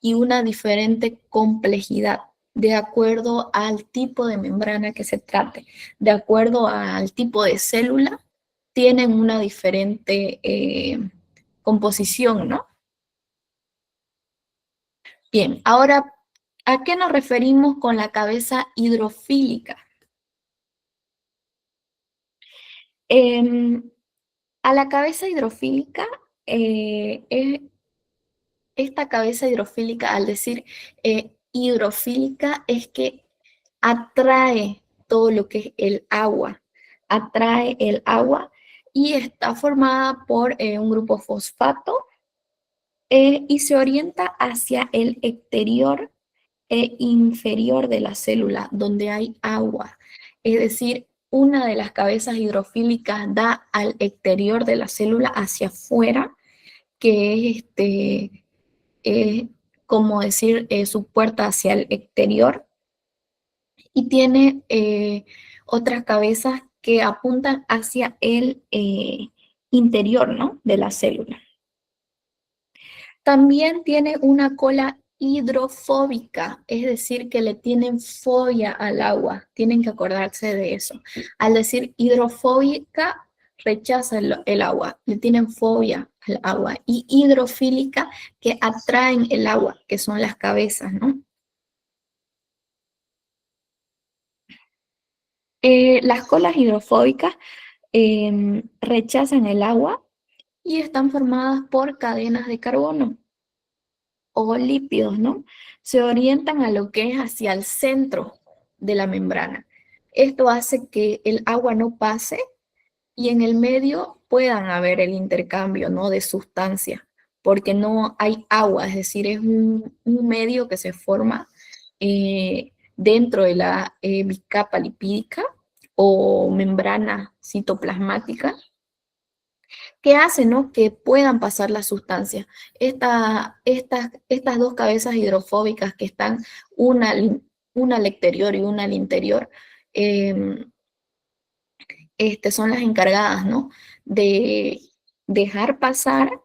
y una diferente complejidad de acuerdo al tipo de membrana que se trate, de acuerdo al tipo de célula, tienen una diferente composición, ¿no? Bien, ahora, ¿a qué nos referimos con la cabeza hidrofílica? Eh, a la cabeza hidrofílica es esta cabeza hidrofílica, al decir hidrofílica, es que atrae todo lo que es el agua, atrae el agua y está formada por un grupo fosfato y se orienta hacia el exterior e inferior de la célula, donde hay agua. Es decir, una de las cabezas hidrofílicas da al exterior de la célula hacia afuera, que es como decir, su puerta hacia el exterior, y tiene otras cabezas que apuntan hacia el interior, ¿no? De la célula. También tiene una cola hidrofóbica, es decir, que le tienen fobia al agua. Tienen que acordarse de eso. Al decir hidrofóbica, rechaza el agua, le tienen fobia al agua. Y hidrofílica, que atraen el agua, que son las cabezas, ¿no? Las colas hidrofóbicas rechazan el agua y están formadas por cadenas de carbono o lípidos, ¿no? Se orientan a lo que es hacia el centro de la membrana. Esto hace que el agua no pase y en el medio puedan haber el intercambio, ¿no? De sustancias, porque no hay agua, es decir, es un medio que se forma dentro de la bicapa lipídica o membrana citoplasmática, que hace, ¿no? Que puedan pasar las sustancias. Estas dos cabezas hidrofóbicas que están una al exterior y una al interior, eh, son las encargadas, ¿no? De dejar pasar,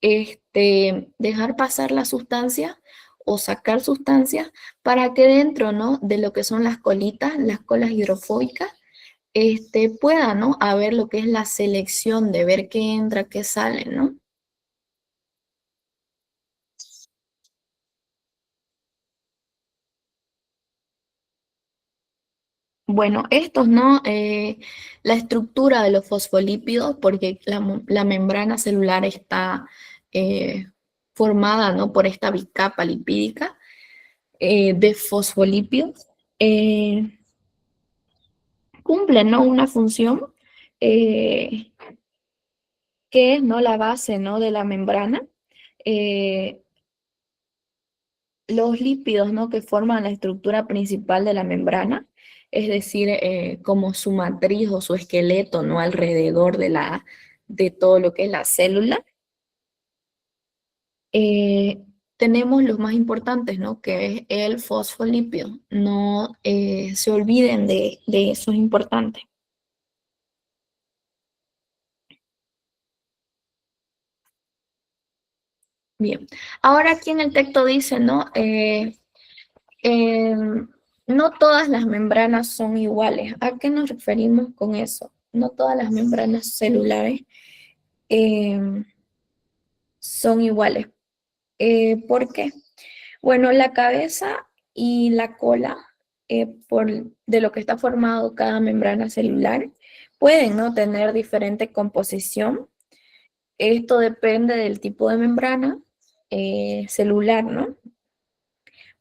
dejar pasar la sustancia o sacar sustancias para que dentro, ¿no? De lo que son las colitas, las colas hidrofóbicas, pueda, ¿no? Haber lo que es la selección de ver qué entra, qué sale, ¿no? Bueno, estos, ¿no? La estructura de los fosfolípidos, porque la membrana celular está formada, ¿no? Por esta bicapa lipídica de fosfolípidos, cumplen, ¿no? Una función eh, que es, ¿no? La base, ¿no? De la membrana. Eh, los lípidos, ¿no? Que forman la estructura principal de la membrana, es decir, como su matriz o su esqueleto, ¿no? Alrededor de todo lo que es la célula. Tenemos los más importantes, ¿no? Que es el fosfolípido. No se olviden de eso, es importante. Bien, ahora aquí en el texto dice, ¿no? No todas las membranas son iguales. ¿A qué nos referimos con eso? No todas las membranas celulares son iguales. ¿Por qué? Bueno, la cabeza y la cola, de lo que está formado cada membrana celular, pueden, ¿no? Tener diferente composición. Esto depende del tipo de membrana celular, ¿no?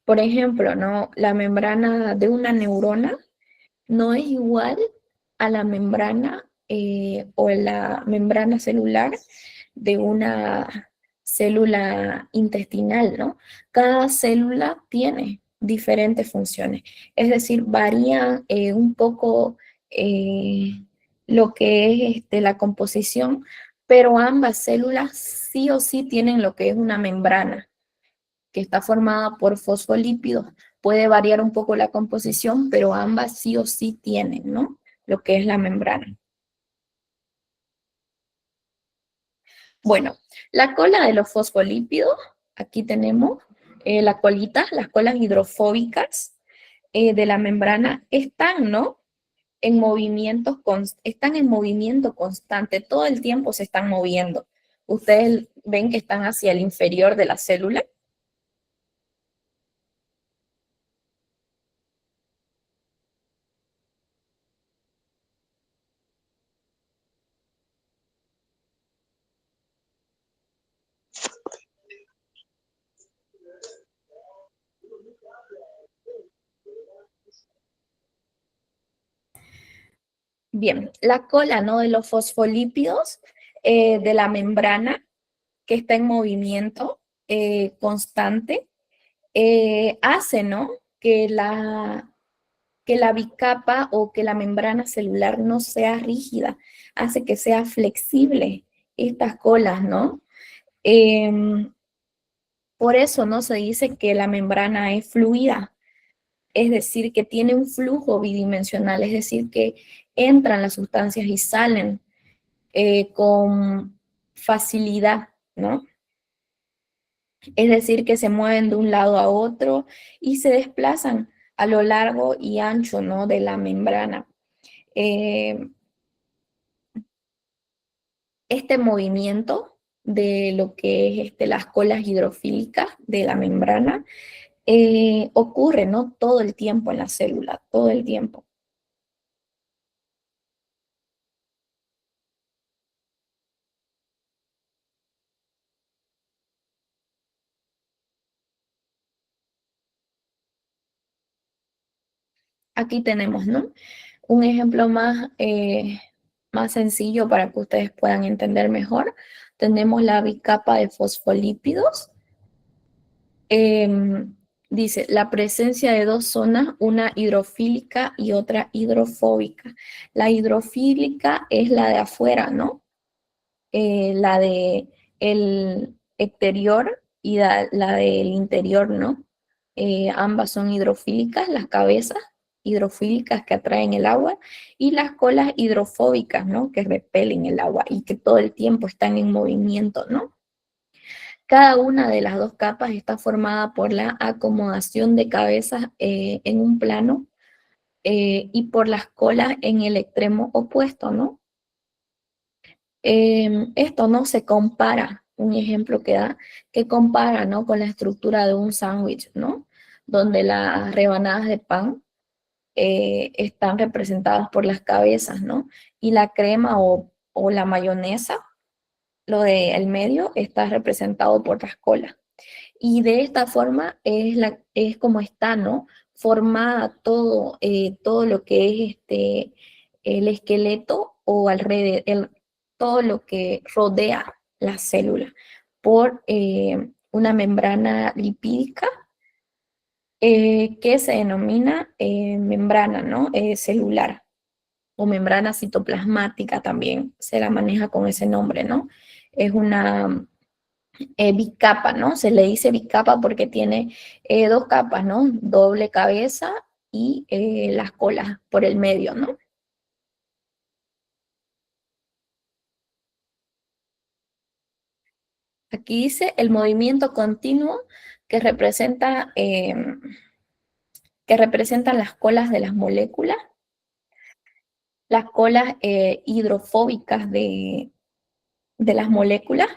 Por ejemplo, ¿no? La membrana de una neurona no es igual a la membrana o la membrana celular de una célula intestinal, ¿no? Cada célula tiene diferentes funciones, es decir, varía un poco eh, lo que es la composición, pero ambas células sí o sí tienen lo que es una membrana que está formada por fosfolípidos. Puede variar un poco la composición, pero ambas sí o sí tienen, ¿no? Lo que es la membrana. Bueno, la cola de los fosfolípidos, aquí tenemos la colita, las colas hidrofóbicas de la membrana están, ¿no? Están en movimiento constante, todo el tiempo se están moviendo. Ustedes ven que están hacia el inferior de la célula. Bien, la cola, ¿no? De los fosfolípidos de la membrana que está en movimiento constante hace, ¿no? Que la bicapa o que la membrana celular no sea rígida, hace que sea flexible estas colas, ¿no? Por eso, ¿no? Se dice que la membrana es fluida, es decir, que tiene un flujo bidimensional, es decir, que entran las sustancias y salen con facilidad, ¿no? Es decir, que se mueven de un lado a otro y se desplazan a lo largo y ancho, ¿no? De la membrana. Este movimiento de lo que es las colas hidrofílicas de la membrana ocurre, ¿no? Todo el tiempo en la célula, todo el tiempo. Aquí tenemos, ¿no? Un ejemplo más sencillo para que ustedes puedan entender mejor. Tenemos la bicapa de fosfolípidos. Dice, la presencia de dos zonas, una hidrofílica y otra hidrofóbica. La hidrofílica es la de afuera, ¿no? La de el exterior y la del interior, ¿no? Ambas son hidrofílicas, las cabezas hidrofílicas que atraen el agua y las colas hidrofóbicas, ¿no? Que repelen el agua y que todo el tiempo están en movimiento, ¿no? Cada una de las dos capas está formada por la acomodación de cabezas en un plano y por las colas en el extremo opuesto, ¿no? Esto no se compara, un ejemplo que da, que compara, ¿no? Con la estructura de un sándwich, ¿no? Donde las rebanadas de pan están representadas por las cabezas, ¿no? Y la crema o la mayonesa, lo del medio, está representado por las colas. Y de esta forma es como está, ¿no? Formada todo lo que es el esqueleto o alrededor, todo lo que rodea la célula por una membrana lipídica que se denomina membrana, ¿no? Celular o membrana citoplasmática también se la maneja con ese nombre, ¿no? Es una bicapa, ¿no? Se le dice bicapa porque tiene dos capas, ¿no? Doble cabeza y las colas por el medio, ¿no? Aquí dice el movimiento continuo que representan las colas de las moléculas, las colas hidrofóbicas de las moléculas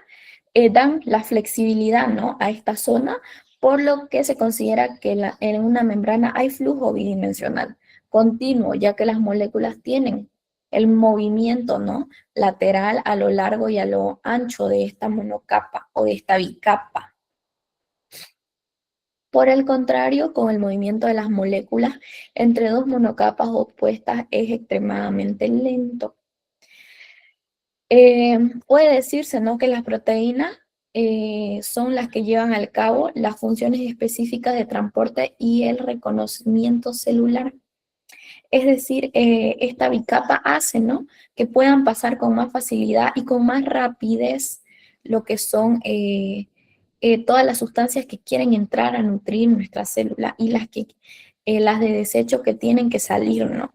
dan la flexibilidad, ¿no? A esta zona, por lo que se considera que en una membrana hay flujo bidimensional continuo, ya que las moléculas tienen el movimiento, ¿no? Lateral a lo largo y a lo ancho de esta monocapa o de esta bicapa. Por el contrario, con el movimiento de las moléculas entre dos monocapas opuestas es extremadamente lento. Puede decirse, ¿no? Que las proteínas son las que llevan al cabo las funciones específicas de transporte y el reconocimiento celular. Es decir, esta bicapa hace, ¿no? Que puedan pasar con más facilidad y con más rapidez lo que son todas las sustancias que quieren entrar a nutrir nuestra célula y las de desecho que tienen que salir, ¿no?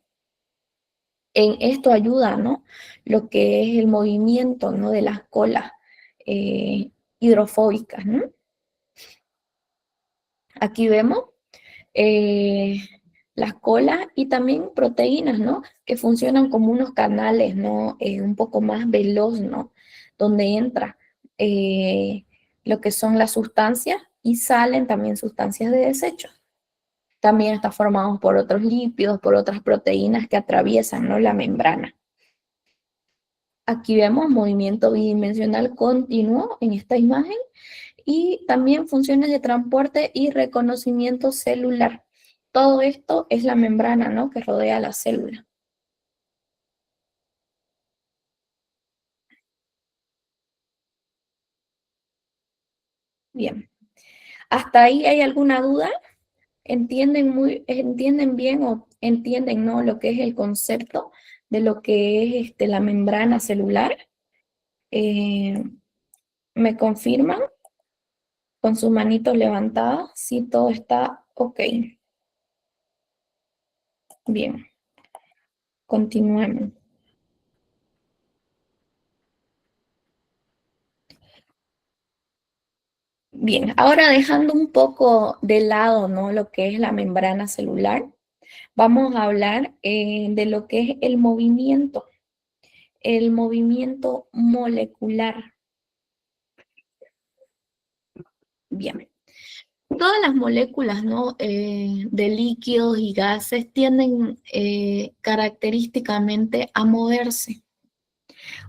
En esto ayuda, ¿no? Lo que es el movimiento, ¿no? De las colas hidrofóbicas, ¿no? Aquí vemos eh, las colas y también proteínas, ¿no? Que funcionan como unos canales, ¿no? Un poco más veloz, ¿no? Donde entra lo que son las sustancias y salen también sustancias de desecho. También está formado por otros lípidos, por otras proteínas que atraviesan, ¿no? La membrana. Aquí vemos movimiento bidimensional continuo en esta imagen y también funciones de transporte y reconocimiento celular. Todo esto es la membrana, ¿no? Que rodea la célula. Bien. ¿Hasta ahí hay alguna duda? ¿Entienden bien o entienden, ¿no? Lo que es el concepto de lo que es la membrana celular? ¿Me confirman con sus manitos levantadas si todo está ok? Bien, continuemos. Bien, ahora dejando un poco de lado, ¿no? Lo que es la membrana celular, vamos a hablar de lo que es el movimiento molecular. Bien, todas las moléculas, ¿no? De líquidos y gases tienden característicamente a moverse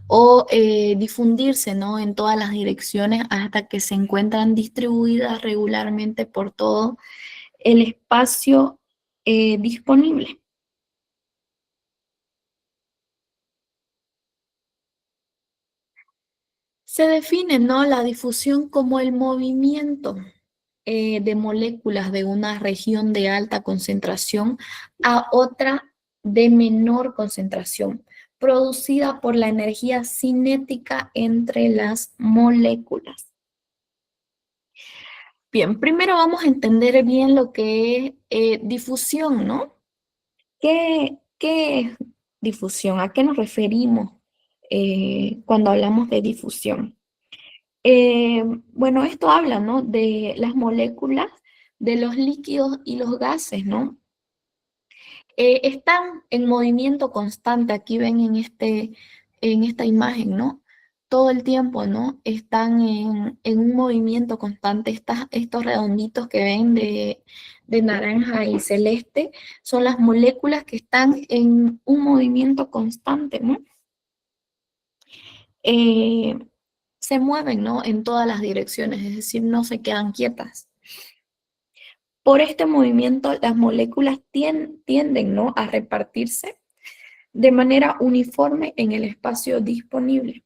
o difundirse, ¿no? En todas las direcciones hasta que se encuentran distribuidas regularmente por todo el espacio disponible. Se define, ¿no?, la difusión como el movimiento de moléculas de una región de alta concentración a otra de menor concentración, producida por la energía cinética entre las moléculas. Bien, primero vamos a entender bien lo que es difusión, ¿no? ¿Qué es difusión? ¿A qué nos referimos cuando hablamos de difusión? Bueno, esto habla, ¿no?, de las moléculas, de los líquidos y los gases, ¿no? Están en movimiento constante, aquí ven en esta imagen, ¿no? Todo el tiempo, ¿no? Están en un movimiento constante. Estos redonditos que ven de naranja y celeste son las moléculas que están en un movimiento constante, ¿no? Se mueven, ¿no?, en todas las direcciones, es decir, no se quedan quietas. Por este movimiento, las moléculas tienden, ¿no?, a repartirse de manera uniforme en el espacio disponible.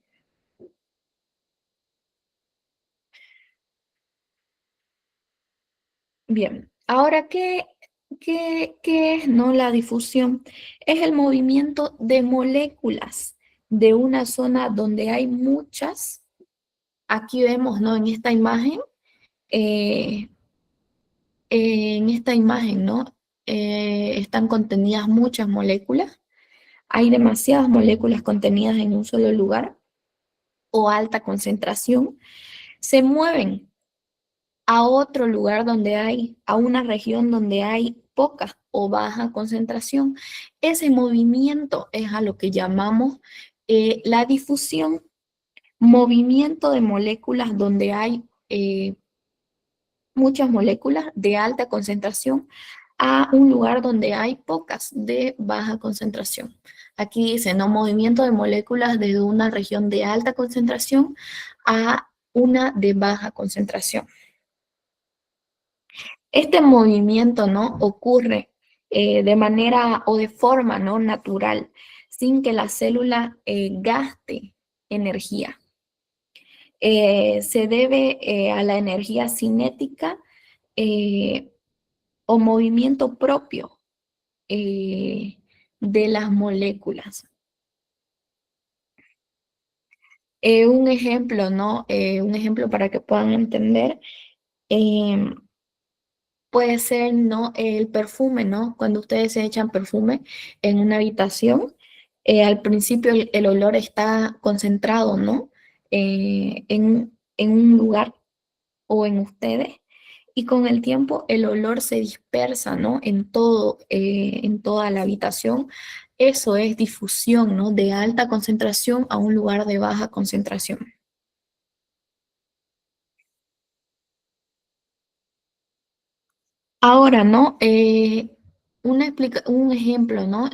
Bien, ahora, ¿qué es, no, la difusión? Es el movimiento de moléculas de una zona donde hay muchas. Aquí vemos, ¿no?, eh, en esta imagen, ¿no? Están contenidas muchas moléculas. Hay demasiadas moléculas contenidas en un solo lugar o alta concentración. Se mueven a otro lugar a una región donde hay poca o baja concentración. Ese movimiento es a lo que llamamos la difusión, movimiento de moléculas donde hay muchas moléculas de alta concentración a un lugar donde hay pocas de baja concentración. Aquí dice, ¿no?, movimiento de moléculas desde una región de alta concentración a una de baja concentración. Este movimiento, ¿no?, ocurre de manera o de forma, ¿no?, natural, sin que la célula gaste energía. Se debe a la energía cinética o movimiento propio de las moléculas. Un ejemplo, ¿no? Un ejemplo para que puedan entender, puede ser, ¿no?, el perfume, ¿no? Cuando ustedes se echan perfume en una habitación, al principio el olor está concentrado, ¿no?, en un lugar o en ustedes, y con el tiempo el olor se dispersa, ¿no?, en toda la habitación. Eso es difusión, ¿no?, de alta concentración a un lugar de baja concentración. Ahora, ¿no? Un ejemplo, ¿no?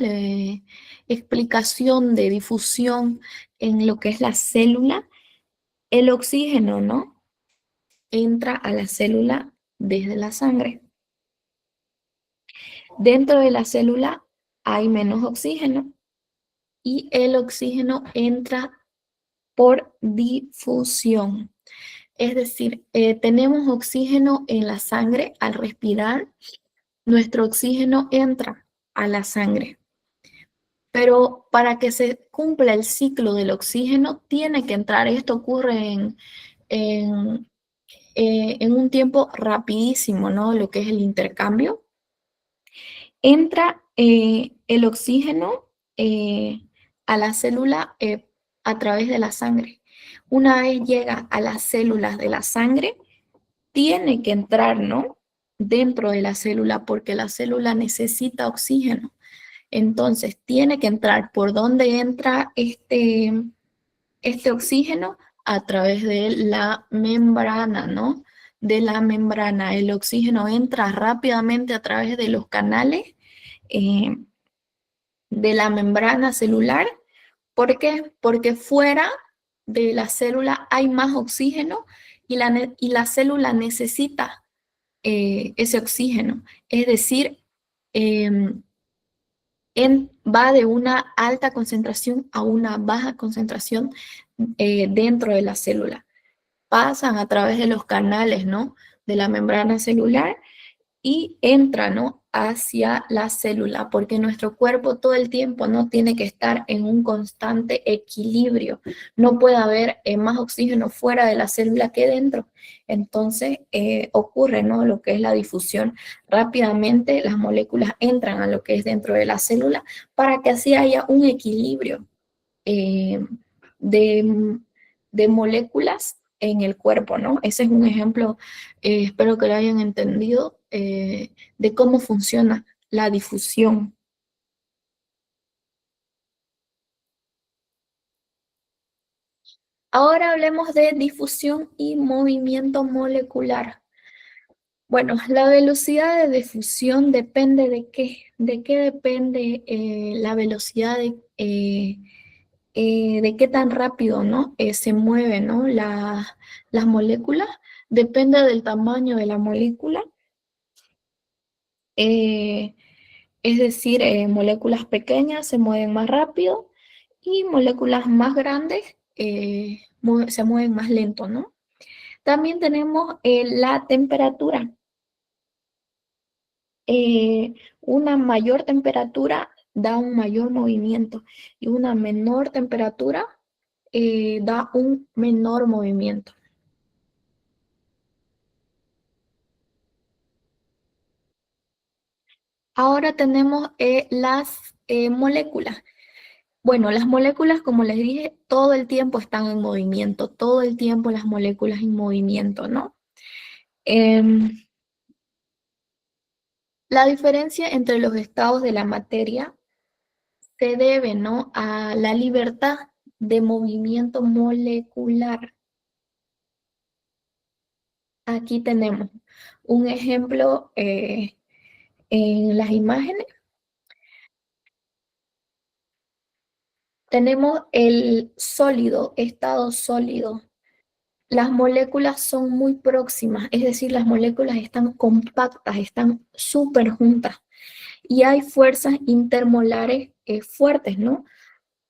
Explicación de difusión en lo que es la célula. El oxígeno, ¿no?, entra a la célula desde la sangre. Dentro de la célula hay menos oxígeno y el oxígeno entra por difusión. Es decir, tenemos oxígeno en la sangre. Al respirar, nuestro oxígeno entra a la sangre. Pero para que se cumpla el ciclo del oxígeno, tiene que entrar. Esto ocurre en, en un tiempo rapidísimo, ¿no?, lo que es el intercambio. Entra el oxígeno a la célula a través de la sangre. Una vez llega a las células de la sangre, tiene que entrar, ¿no?, dentro de la célula, porque la célula necesita oxígeno. Entonces, tiene que entrar. ¿Por dónde entra este oxígeno? A través de la membrana, ¿no? De la membrana. El oxígeno entra rápidamente a través de los canales de la membrana celular. ¿Por qué? Porque fuera de la célula hay más oxígeno y la célula necesita ese oxígeno. Es decir, va de una alta concentración a una baja concentración dentro de la célula. Pasan a través de los canales, ¿no?, de la membrana celular y entra, ¿no?, hacia la célula, porque nuestro cuerpo todo el tiempo no tiene que estar en un constante equilibrio. No puede haber más oxígeno fuera de la célula que dentro. Entonces ocurre, ¿no?, lo que es la difusión. Rápidamente las moléculas entran a lo que es dentro de la célula para que así haya un equilibrio eh, de, de moléculas en el cuerpo, ¿no? Ese es un ejemplo, espero que lo hayan entendido, de cómo funciona la difusión. Ahora hablemos de difusión y movimiento molecular. Bueno, la velocidad de difusión depende de qué depende la velocidad de qué tan rápido, ¿no?, se mueven, ¿no?, las moléculas. Depende del tamaño de la molécula. Es decir, moléculas pequeñas se mueven más rápido y moléculas más grandes se mueven más lento, ¿no? También tenemos la temperatura. Una mayor temperatura da un mayor movimiento y una menor temperatura da un menor movimiento. Ahora tenemos las moléculas. Bueno, las moléculas, como les dije, todo el tiempo están en movimiento, todo el tiempo las moléculas en movimiento, ¿no? La diferencia entre los estados de la materia se debe, ¿no?, a la libertad de movimiento molecular. Aquí tenemos un ejemplo en las imágenes. Tenemos el sólido, estado sólido. Las moléculas son muy próximas, es decir, las moléculas están compactas, están súper juntas. Y hay fuerzas intermolares fuertes, ¿no?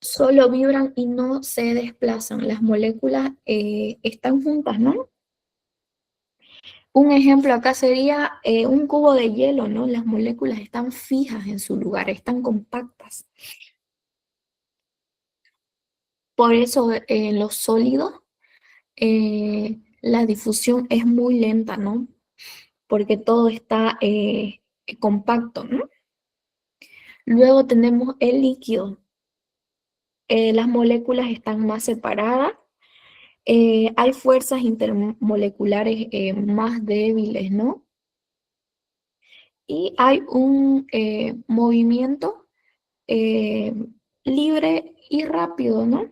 Solo vibran y no se desplazan. Las moléculas están juntas, ¿no? Un ejemplo acá sería un cubo de hielo, ¿no? Las moléculas están fijas en su lugar, están compactas. Por eso en los sólidos la difusión es muy lenta, ¿no? Porque todo está compacto, ¿no? Luego tenemos el líquido. Las moléculas están más separadas. Hay fuerzas intermoleculares más débiles, ¿no? Y hay un movimiento libre y rápido, ¿no?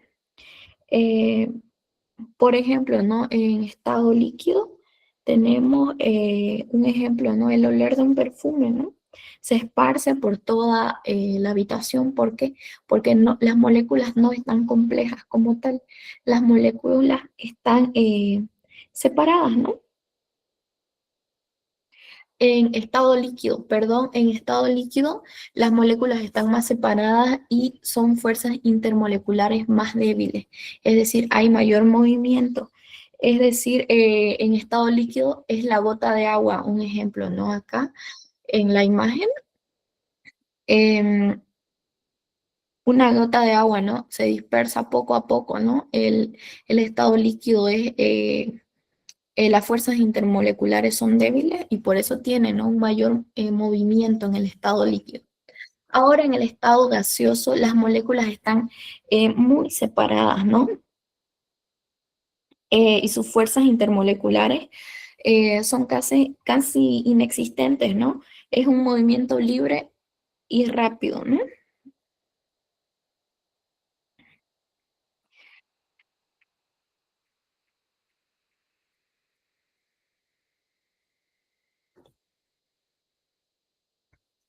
Por ejemplo, ¿no?, en estado líquido tenemos un ejemplo, ¿no?, el olor de un perfume, ¿no? Se esparce por toda la habitación. ¿Por qué? Porque no, las moléculas no están complejas como tal. Las moléculas están separadas, ¿no? En estado líquido, perdón, en estado líquido las moléculas están más separadas y son fuerzas intermoleculares más débiles, es decir, hay mayor movimiento. Es decir, en estado líquido es la gota de agua, un ejemplo, ¿no? Acá en la imagen, em, una gota de agua, ¿no?, se dispersa poco a poco, ¿no? El estado líquido es las fuerzas intermoleculares son débiles y por eso tienen, ¿no?, un mayor movimiento en el estado líquido. Ahora en el estado gaseoso las moléculas están muy separadas, ¿no? Y sus fuerzas intermoleculares son casi inexistentes, ¿no? Es un movimiento libre y rápido, ¿no?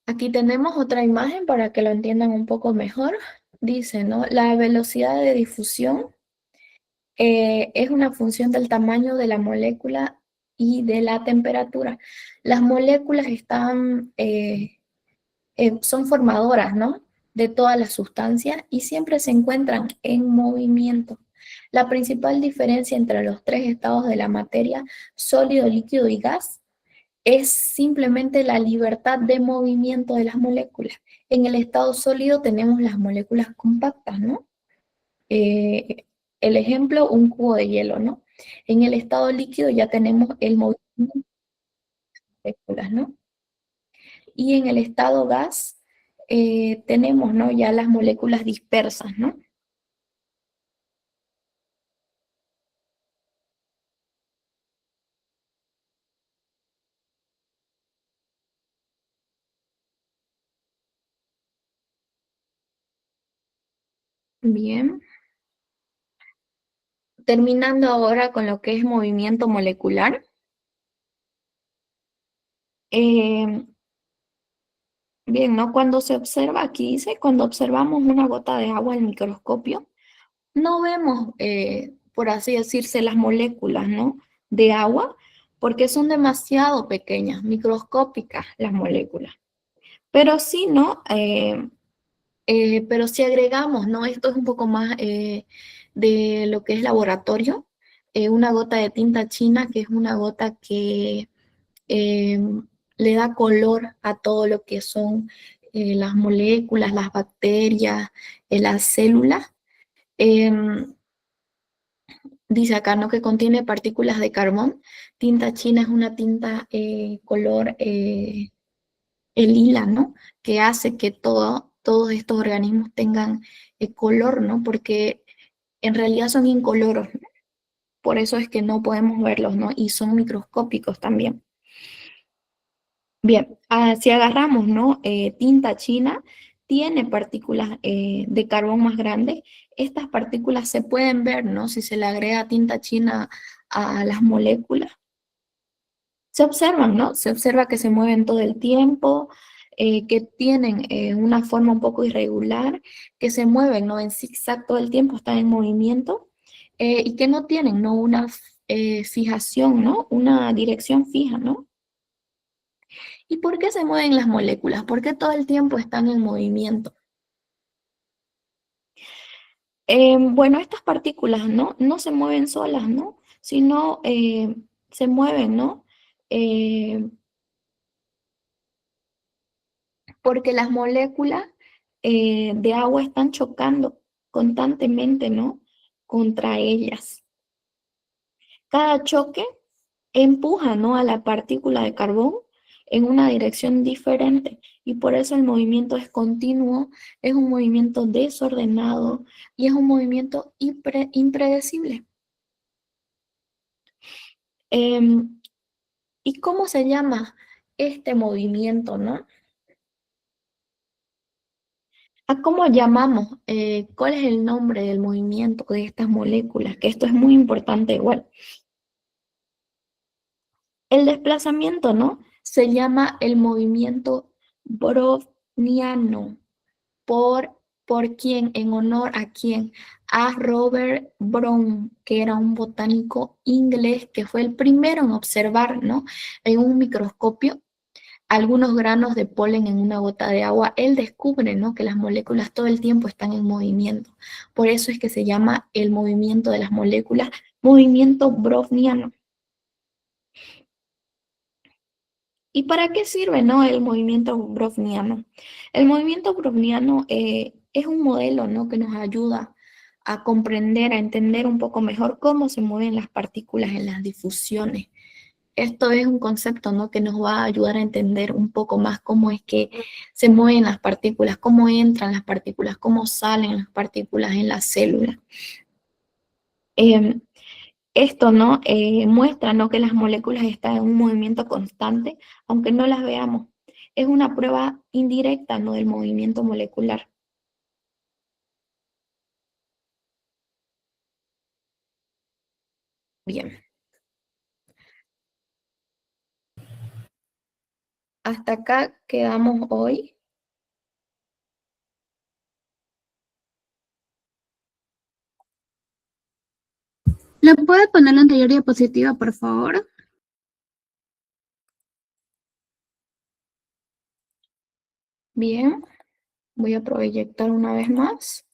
Aquí tenemos otra imagen para que lo entiendan un poco mejor. Dice, ¿no?, la velocidad de difusión es una función del tamaño de la molécula y de la temperatura. Las moléculas son formadoras, ¿no? de todas las sustancias y siempre se encuentran en movimiento. La principal diferencia entre los tres estados de la materia, sólido, líquido y gas, es simplemente la libertad de movimiento de las moléculas. En el estado sólido tenemos las moléculas compactas, ¿no? Eh, el ejemplo, un cubo de hielo, ¿no? En el estado líquido ya tenemos el movimiento de moléculas, ¿no? Y en el estado gas tenemos, ¿no? Ya las moléculas dispersas, ¿no? Bien. Terminando ahora con lo que es movimiento molecular. Eh, bien, ¿no? Cuando se observa, aquí dice, cuando observamos una gota de agua al microscopio, no vemos, por así decirse, las moléculas, ¿no? De agua, porque son demasiado pequeñas, microscópicas las moléculas. Pero sí, ¿no? Pero si agregamos, ¿no? Esto es un poco más de lo que es laboratorio, una gota de tinta china, que es una gota que eh, le da color a todo lo que son las moléculas, las bacterias, las células. Em, Dice acá, ¿no? Que contiene partículas de carbón. Tinta china es una tinta color el lila, ¿no? Que hace que todos estos organismos tengan color, ¿no? Porque en realidad son incoloros, ¿no? Por eso es que no podemos verlos, ¿no? Y son microscópicos también. Bien, si agarramos, ¿no? Tinta china, tiene partículas de carbón más grandes. Estas partículas se pueden ver, ¿no? Si se le agrega tinta china a las moléculas. Se observan, ¿no? Se observa que se mueven todo el tiempo, que tienen una forma un poco irregular, que se mueven, ¿no? En zigzag todo el tiempo, están en movimiento, y que no tienen, ¿no? Una fijación, ¿no? Una dirección fija, ¿no? ¿Y por qué se mueven las moléculas? ¿Por qué todo el tiempo están en movimiento? Bueno, estas partículas, ¿no? No se mueven solas, ¿no? Sino se mueven, ¿no? Eh, Porque las moléculas de agua están chocando constantemente, ¿no? Contra ellas. Cada choque empuja, ¿no? A la partícula de carbón en una dirección diferente y por eso el movimiento es continuo, es un movimiento desordenado y es un movimiento impredecible. Em, ¿Y cómo se llama este movimiento, no? ¿A cómo llamamos? ¿Cuál es el nombre del movimiento de estas moléculas? Que esto es muy importante igual. El desplazamiento, ¿no? Se llama el movimiento browniano. ¿Por quién? ¿En honor a quién? A Robert Brown, que era un botánico inglés que fue el primero en observar, ¿no? En un microscopio algunos granos de polen en una gota de agua, él descubre, ¿no? Que las moléculas todo el tiempo están en movimiento. Por eso es que se llama el movimiento de las moléculas, movimiento browniano. ¿Y para qué sirve, no, el movimiento browniano? El movimiento browniano es un modelo, ¿no? Que nos ayuda a comprender, a entender un poco mejor cómo se mueven las partículas en las difusiones. Esto es un concepto, ¿no? Que nos va a ayudar a entender un poco más cómo es que se mueven las partículas, cómo entran las partículas, cómo salen las partículas en la célula. Esto, ¿no? Muestra, ¿no? Que las moléculas están en un movimiento constante, aunque no las veamos. Es una prueba indirecta, ¿no? Del movimiento molecular. Bien. Hasta acá quedamos hoy. ¿Le puede poner la anterior diapositiva, por favor? Bien. Voy a proyectar una vez más.